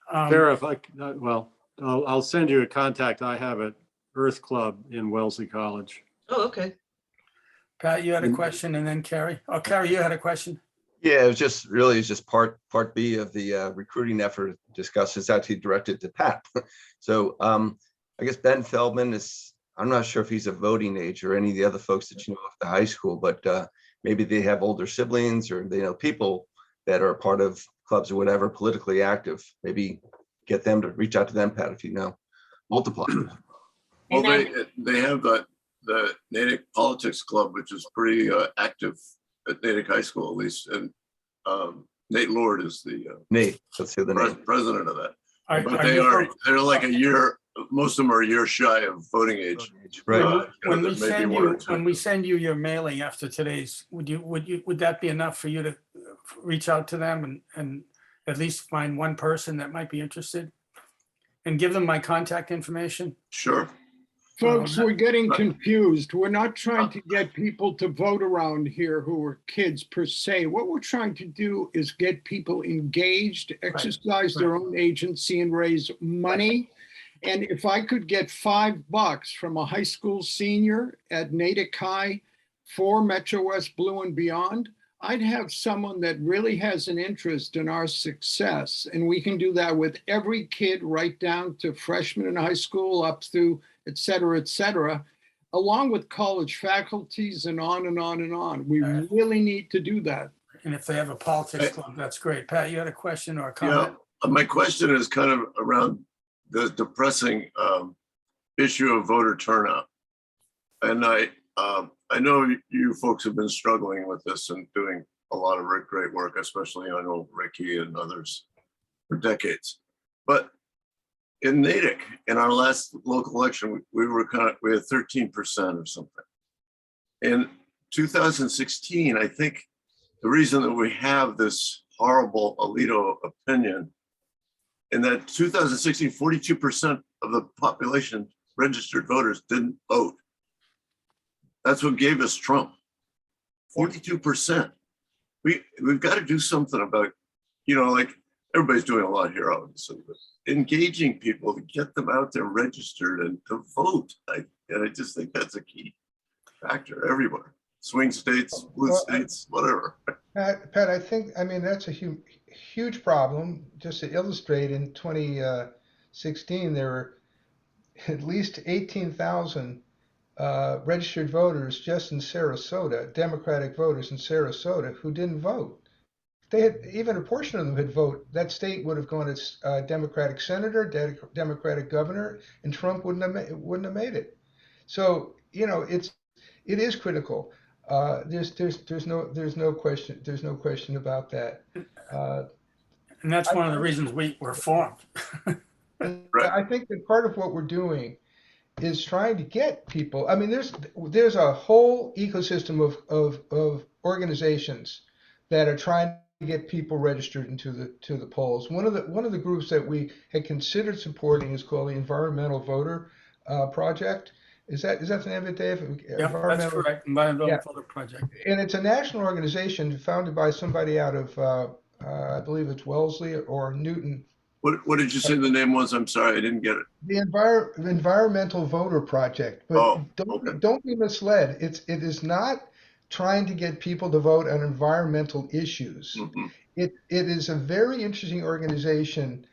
Sarah, if I, well, I'll send you a contact I have at Earth Club in Wellesley College. Oh, okay. Pat, you had a question, and then Carrie. Oh, Carrie, you had a question. Yeah, it was just really just part B of the recruiting effort discussed. It's actually directed to Pat. So I guess Ben Feldman is, I'm not sure if he's a voting age or any of the other folks that you know off the high school, but maybe they have older siblings or they know people that are part of clubs or whatever, politically active. Maybe get them to reach out to them, Pat, if you know. Multiply. Well, they have the Natick Politics Club, which is pretty active at Natick High School, at least. And Nate Lord is the Nate, let's say the name. President of that. But Are they're like a year, most of them are a year shy of voting age. Right. When we send you your mailing after today's, would that be enough for you to reach out to them and at least find one person that might be interested and give them my contact information? Sure. Folks, we're getting confused. We're not trying to get people to vote around here who are kids per se. What we're trying to do is get people engaged, exercise their own agency, and raise money. And if I could get $5 from a high school senior at Natick High for Metrowest Blue and Beyond, I'd have someone that really has an interest in our success. And we can do that with every kid right down to freshmen in high school up through et cetera, along with college faculties and on and on and on. We really need to do that. And if they have a politics club, that's great. Pat, you had a question or a Yeah, comment? my question is kind of around the depressing issue of voter turnout. And I know you folks have been struggling with this and doing a lot of great work, especially I know Ricky and others for decades. But in Natick, in our last local election, we had 13% or something. In 2016, I think the reason that we have this horrible Alito opinion, in that 2016, 42% of the population registered voters didn't vote. That's what gave us Trump. 42%. We've got to do something about, like everybody's doing a lot here, obviously, but engaging people to get them out there registered and to vote. And I just think that's a key factor everywhere. Swing states, blue states, whatever. Pat, that's a huge problem. Just to illustrate, in 2016, there were at least 18,000 registered voters just in Sarasota, Democratic voters in Sarasota, who didn't vote. If they had, even a portion of them had voted, that state would have gone to Democratic senator, Democratic governor, and Trump wouldn't have made it. So it is critical. There's no question about that. And that's one of the reasons we were formed. Right. I think that part of what we're doing is trying to get people. I mean, there's a whole ecosystem of organizations that are trying to get people registered into the polls. One of the groups that we had considered supporting is called the Environmental Voter Project. Is that the name of it, Dave? Yeah, that's correct. Environmental Voter Project. And it's a national organization founded by somebody out of I believe it's Wellesley or Newton. What did you say the name was? I'm sorry, I didn't get it. The Environmental Voter Project. But don't be misled. It is not trying to get people to vote on environmental issues. Mm-hmm. It is a very interesting organization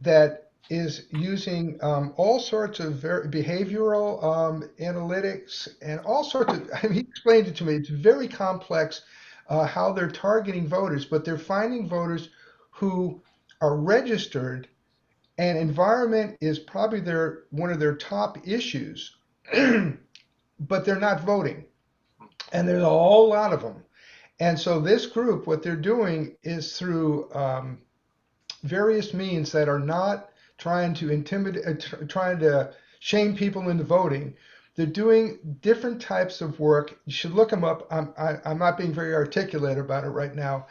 that is using all sorts of behavioral analytics and all sorts of, he explained it to me, it's very complex how they're targeting voters, but they're finding voters who are registered, and environment is probably one of their top issues, but they're not voting. And there's a whole lot of them. And so this group, what they're doing is through various means that are not trying to intimidate, trying to shame people into voting. They're doing different types of work. You should look them up. I'm not being very articulate about it right now,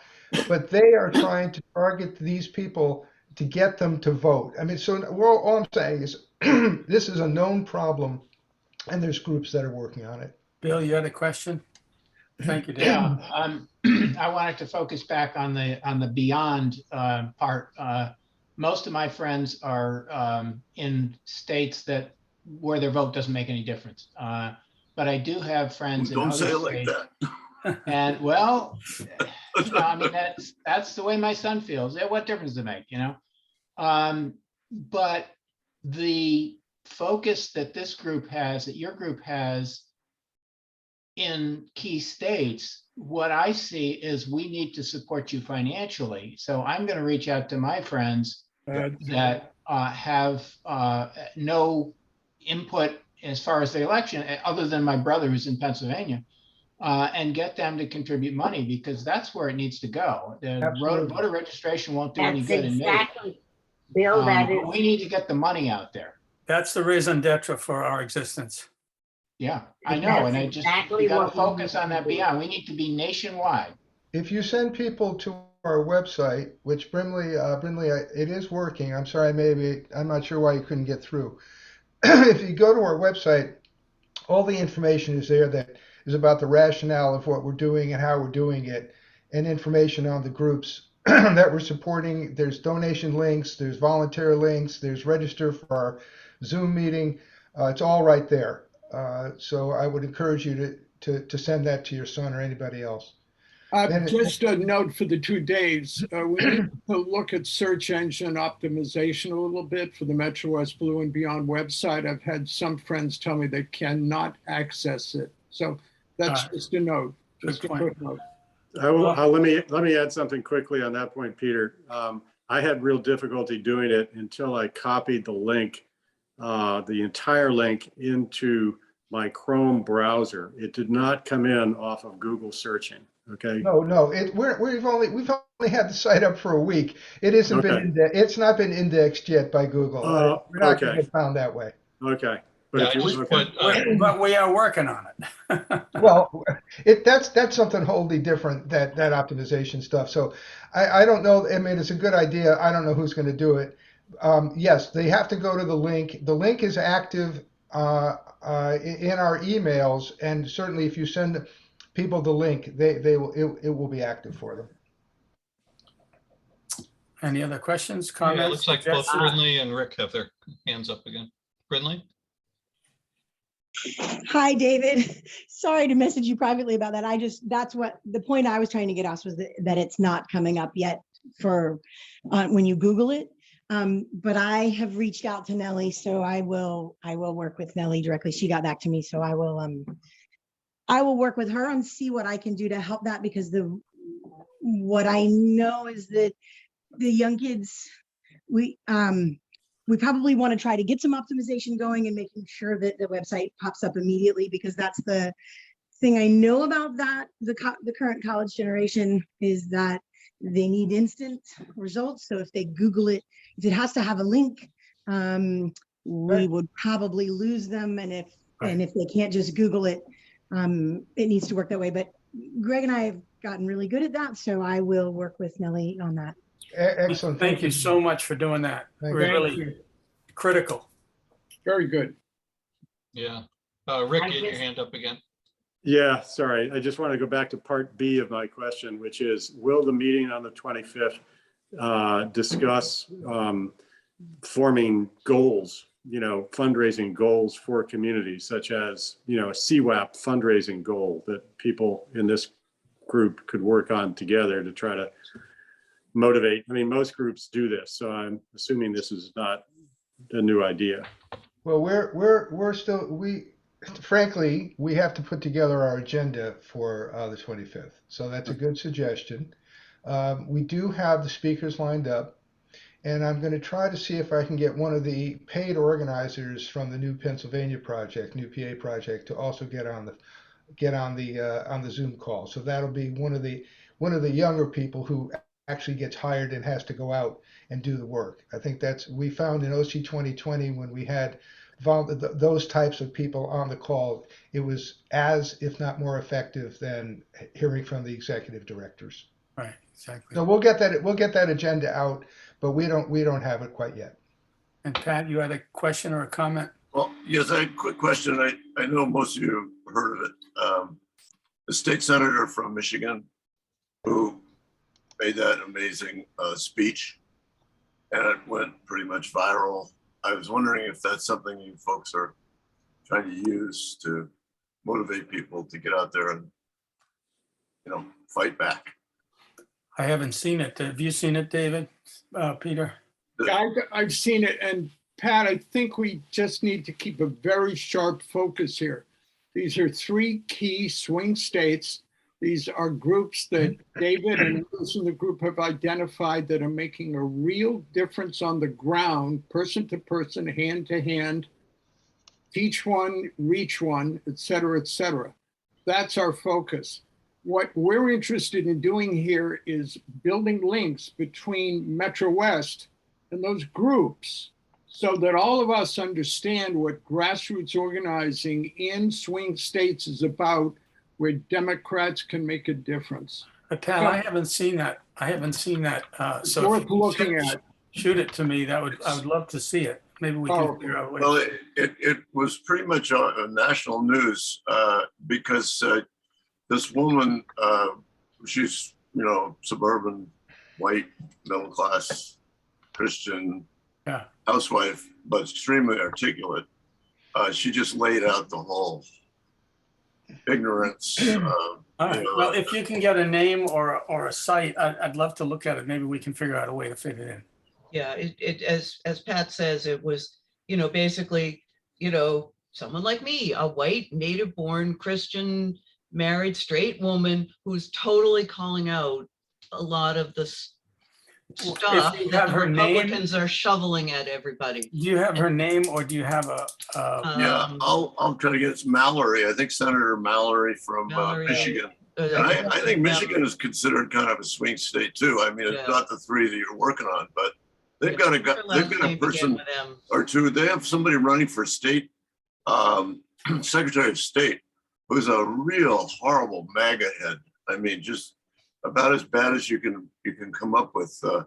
but they are trying to target these people to get them to vote. I mean, so all I'm saying is this is a known problem, and there's groups that are working on it. Bill, you had a question? Thank you, Dave. Yeah, I wanted to focus back on the beyond part. Most of my friends are in states where their vote doesn't make any difference. But I do have friends in other states. Don't say it like that. And well, I mean, that's the way my son feels. What difference does it make, But the focus that this group has, that your group has in key states, what I see is we need to support you financially. So I'm going to reach out to my friends that have no input as far as the election, other than my brother who's in Pennsylvania, and get them to contribute money, because that's where it needs to go. The voter registration won't do any good in Natick. Bill, we need to get the money out there. That's the raison d'etre for our existence. Yeah, I know, and I just we got to focus on that beyond. We need to be nationwide. If you send people to our website, which Brimley, it is working. I'm sorry, I'm not sure why you couldn't get through. If you go to our website, all the information is there that is about the rationale of what we're doing and how we're doing it, and information on the groups that we're supporting. There's donation links, there's volunteer links, there's register for our Zoom meeting. It's all right there. So I would encourage you to send that to your son or anybody else. And Just a note for the 2 days, we need to look at search engine optimization a little bit for the Metrowest Blue and Beyond website. I've had some friends tell me they cannot access it. So that's just a note, just a quick note. Let me add something quickly on that point, Peter. I had real difficulty doing it until I copied the link, the entire link into my Chrome browser. It did not come in off of Google searching. Okay. no, we've only had the site up for a week. It hasn't been it's not been indexed yet by Google. We're not going to get found that way. Okay. But Yeah, if I you just put, But we are working on it. Well, that's something wholly different, that optimization stuff. So I don't know. I mean, it's a good idea. I don't know who's going to do it. Yes, they have to go to the link. The link is active in our emails, and certainly if you send people the link, it will be active for them. Any other questions, yeah, comments? it looks like both suggestions? Brindley and Rick have their hands up again. Brindley? Hi, David. Sorry to message you privately about that. That's what the point I was trying to get across was that it's not coming up yet for when you Google it. But I have reached out to Nellie, so I will work with Nellie directly. She got back to me, so I will work with her and see what I can do to help that, because what I know is that the young kids, we probably want to try to get some optimization going and making sure that the website pops up immediately, because that's the thing I know about that. The current college generation is that they need instant results. So if they Google it, if it has to have a link, we would probably lose them. And if they can't just Google it, it needs to work that way. But Greg and I have gotten really good at that, so I will work with Nellie on that. Excellent. Thank you so much for doing that. Thank you. Really critical. Very good. Yeah. Rick, you had your hand up again. Yeah, sorry. I just want to go back to part B of my question, which is, will the meeting on the 25th discuss forming goals, fundraising goals for communities, such as, a CWAP fundraising goal that people in this group could work on together to try to motivate? I mean, most groups do this, so I'm assuming this is not a new idea. Well, frankly, we have to put together our agenda for the 25th. So that's a good suggestion. We do have the speakers lined up, and I'm going to try to see if I can get one of the paid organizers from the New Pennsylvania project, New PA project, to also get on the Zoom call. So that'll be one of the younger people who actually gets hired and has to go out and do the work. I think we found in OC 2020, when we had those types of people on the call, it was as, if not more effective than hearing from the executive directors. Right, exactly. So we'll get that agenda out, but we don't have it quite yet. And Pat, you had a question or a comment? Well, yes, I had a quick question. I know most of you have heard of it. The state senator from Michigan who made that amazing speech, and it went pretty much viral. I was wondering if that's something you folks are trying to use to motivate people to get out there and, fight back. I haven't seen it. Have you seen it, David? Peter? I've seen it, and Pat, I think we just need to keep a very sharp focus here. These are 3 key swing states. These are groups that David and others in the group have identified that are making a real difference on the ground, person to person, hand to hand, teach one, reach one, et cetera, et cetera. That's our focus. What we're interested in doing here is building links between Metrowest and those groups, so that all of us understand what grassroots organizing in swing states is about, where Democrats can make a difference. But Pat, I haven't seen that. So Worth if you looking at. shoot it to me, I would love to see it. Maybe we can figure out a way. Well, it was pretty much on national news because this woman, she's, suburban, white, middle class, Christian, housewife, but extremely articulate. She just laid out the whole ignorance. All right, well, if you can get a name or a site, I'd love to look at it. Maybe we can figure out a way to fit it in. Yeah, as Pat says, it was, basically, someone like me, a white native born Christian married straight woman who's totally calling out a lot of this stuff you that have the her name- Republicans are shoveling at everybody. Do you have her name or do you have Yeah, I'll try to get it's Mallory. I think Senator Mallory from Mallory, Michigan. uh, And I think Michigan Mallory. is considered kind of a swing state too. I mean, it's Yeah. not the three that you're working on, but they've Yeah, got her they've last got a name began person with M. or two. They have somebody running for state Secretary of State who's a real horrible MAGA head. I mean, just about as bad as you can come up with, on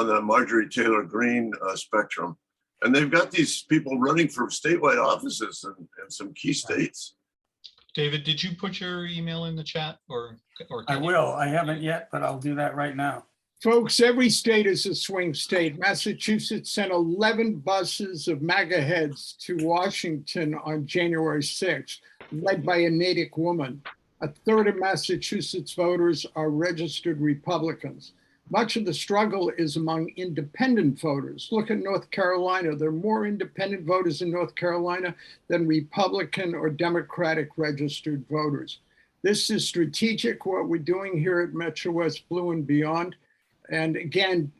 the Marjorie Taylor Greene spectrum. And they've got these people running for statewide offices in some key states. David, did you put your email in the chat or? I will. I haven't yet, but I'll do that right now. Folks, every state is a swing state. Massachusetts sent 11 buses of MAGA heads to Washington on January 6th, led by a Natick woman. A third of Massachusetts voters are registered Republicans. Much of the struggle is among independent voters. Look at North Carolina. There are more independent voters in North Carolina than Republican or Democratic registered voters. This is strategic, what we're doing here at Metrowest Blue and Beyond. And again,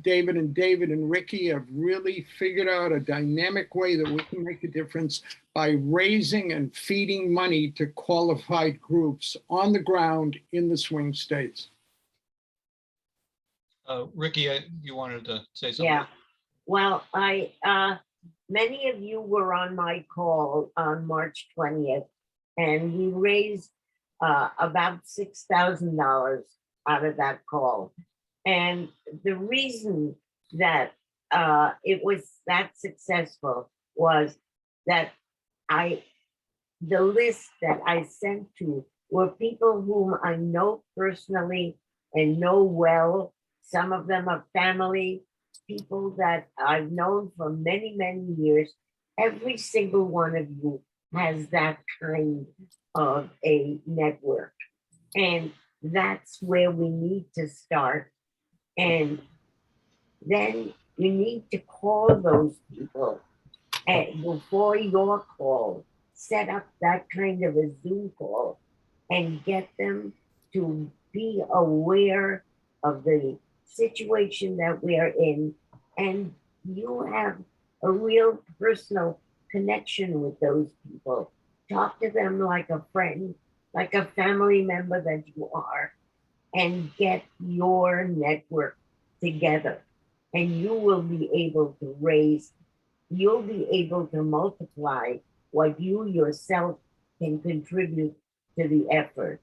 David and Ricky have really figured out a dynamic way that we can make a difference by raising and feeding money to qualified groups on the ground in the swing states. Ricky, you wanted to say something? Yeah, well, many of you were on my call on March 20th, and we raised about $6,000 out of that call. And the reason that it was that successful was that the list that I sent to were people whom I know personally and know well. Some of them are family, people that I've known for many, many years. Every single one of you has that kind of a network. And that's where we need to start. And then you need to call those people before your call, set up that kind of a Zoom call and get them to be aware of the situation that we are in. And you have a real personal connection with those people. Talk to them like a friend, like a family member that you are, and get your network together. And you will be able to you'll be able to multiply what you yourself can contribute to the effort.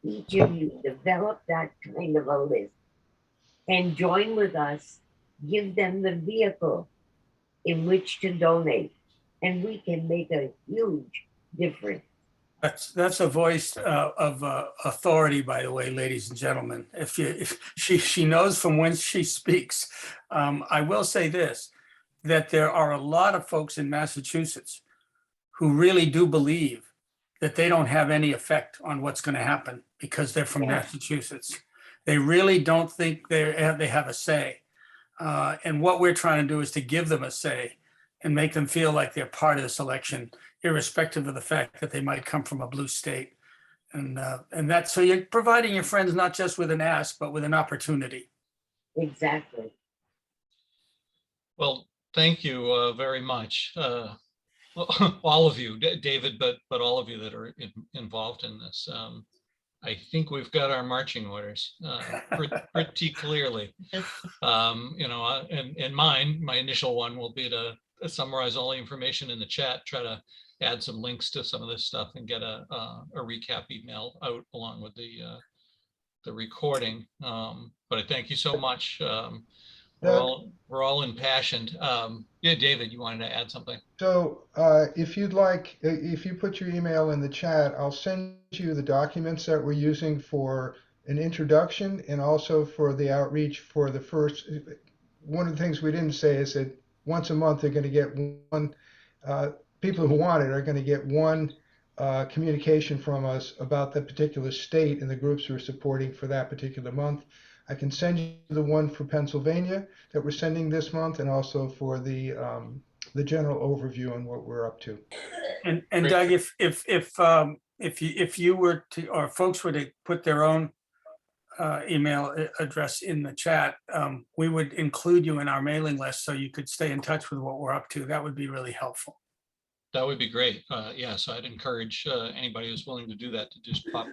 Each of you develop that kind of a list and join with us, give them the vehicle in which to donate, and we can make a huge difference. That's a voice of authority, by the way, ladies and gentlemen. If she knows from whence she speaks. I will say this, that there are a lot of folks in Massachusetts who really do believe that they don't have any effect on what's going to happen because they're from Massachusetts. They really don't think they have a say. And what we're trying to do is to give them a say and make them feel like they're part of this election, irrespective of the fact that they might come from a blue state. And that's, so you're providing your friends not just with an ask, but with an opportunity. Exactly. Well, thank you very much. All of you, David, but all of you that are involved in this. I think we've got our marching orders pretty clearly. And my initial one will be to summarize all the information in the chat, try to add some links to some of this stuff and get a recap email out along with the recording. But I thank you so much. We're all impassioned. Yeah, David, you wanted to add something? So if you'd like, if you put your email in the chat, I'll send you the documents that we're using for an introduction and also for the outreach for the first. One of the things we didn't say is that once a month they're going to get one, people who want it are going to get one communication from us about the particular state and the groups we're supporting for that particular month. I can send you the one for Pennsylvania that we're sending this month, and also for the general overview on what we're up to. And Doug, if you were to, or folks were to put their own email address in the chat, we would include you in our mailing list so you could stay in touch with what we're up to. That would be really helpful. That would be great. Yeah, so I'd encourage anybody who's willing to do that to just pop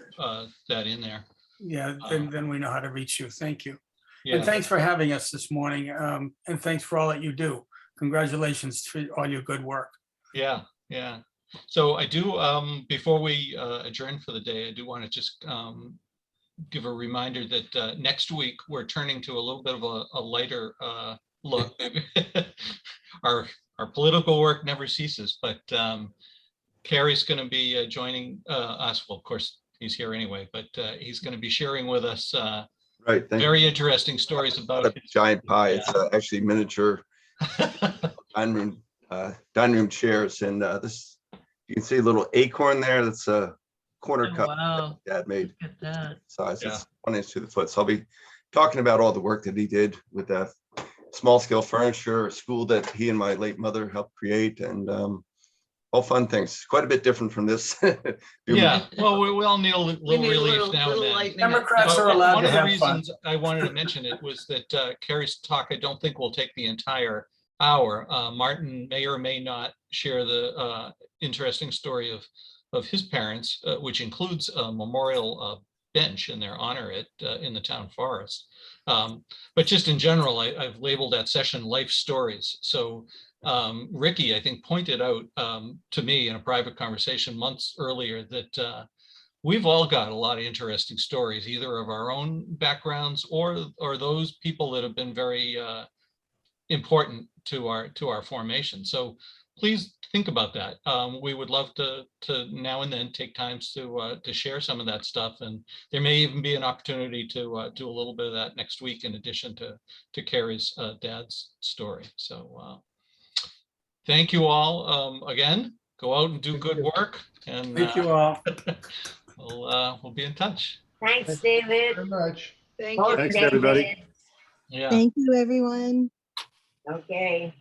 that in there. Yeah, then we know how to reach you. Thank you. Yeah. And thanks for having us this morning. And thanks for all that you do. Congratulations for all your good work. Yeah, yeah. So I do, before we adjourn for the day, I do want to just give a reminder that next week we're turning to a little bit of a lighter look. Our political work never ceases, but Carrie's going to be joining us. Well, of course, he's here anyway, but he's going to be sharing with us Right. very interesting stories about a giant pie. It's actually miniature dining room chairs, and this, you can see a little acorn there. That's a corner cup Wow. that Dad made. Look at that. Size. It's 1 inch to the foot. So I'll be talking about all the work that he did with that small scale furniture, a school that he and my late mother helped create, and all fun things. Quite a bit different from this. Yeah, well, we all need a little relief now and then. Democrats are allowed to have fun. One of the reasons I wanted to mention it was that Carrie's talk, I don't think will take the entire hour. Martin may or may not share the interesting story of his parents, which includes a memorial bench in their honor in the town forest. But just in general, I've labeled that session Life Stories. So Ricky, I think, pointed out to me in a private conversation months earlier that we've all got a lot of interesting stories, either of our own backgrounds or those people that have been very important to our formation. So please think about that. We would love to now and then take times to share some of that stuff, and there may even be an opportunity to do a little bit of that next week in addition to Carrie's dad's story. So thank you all again. Go out and do good work, and Thank you all. we'll be in touch. Thanks, David. Very much. Thank you. Thanks, everybody. Yeah. Thank you, everyone. Okay.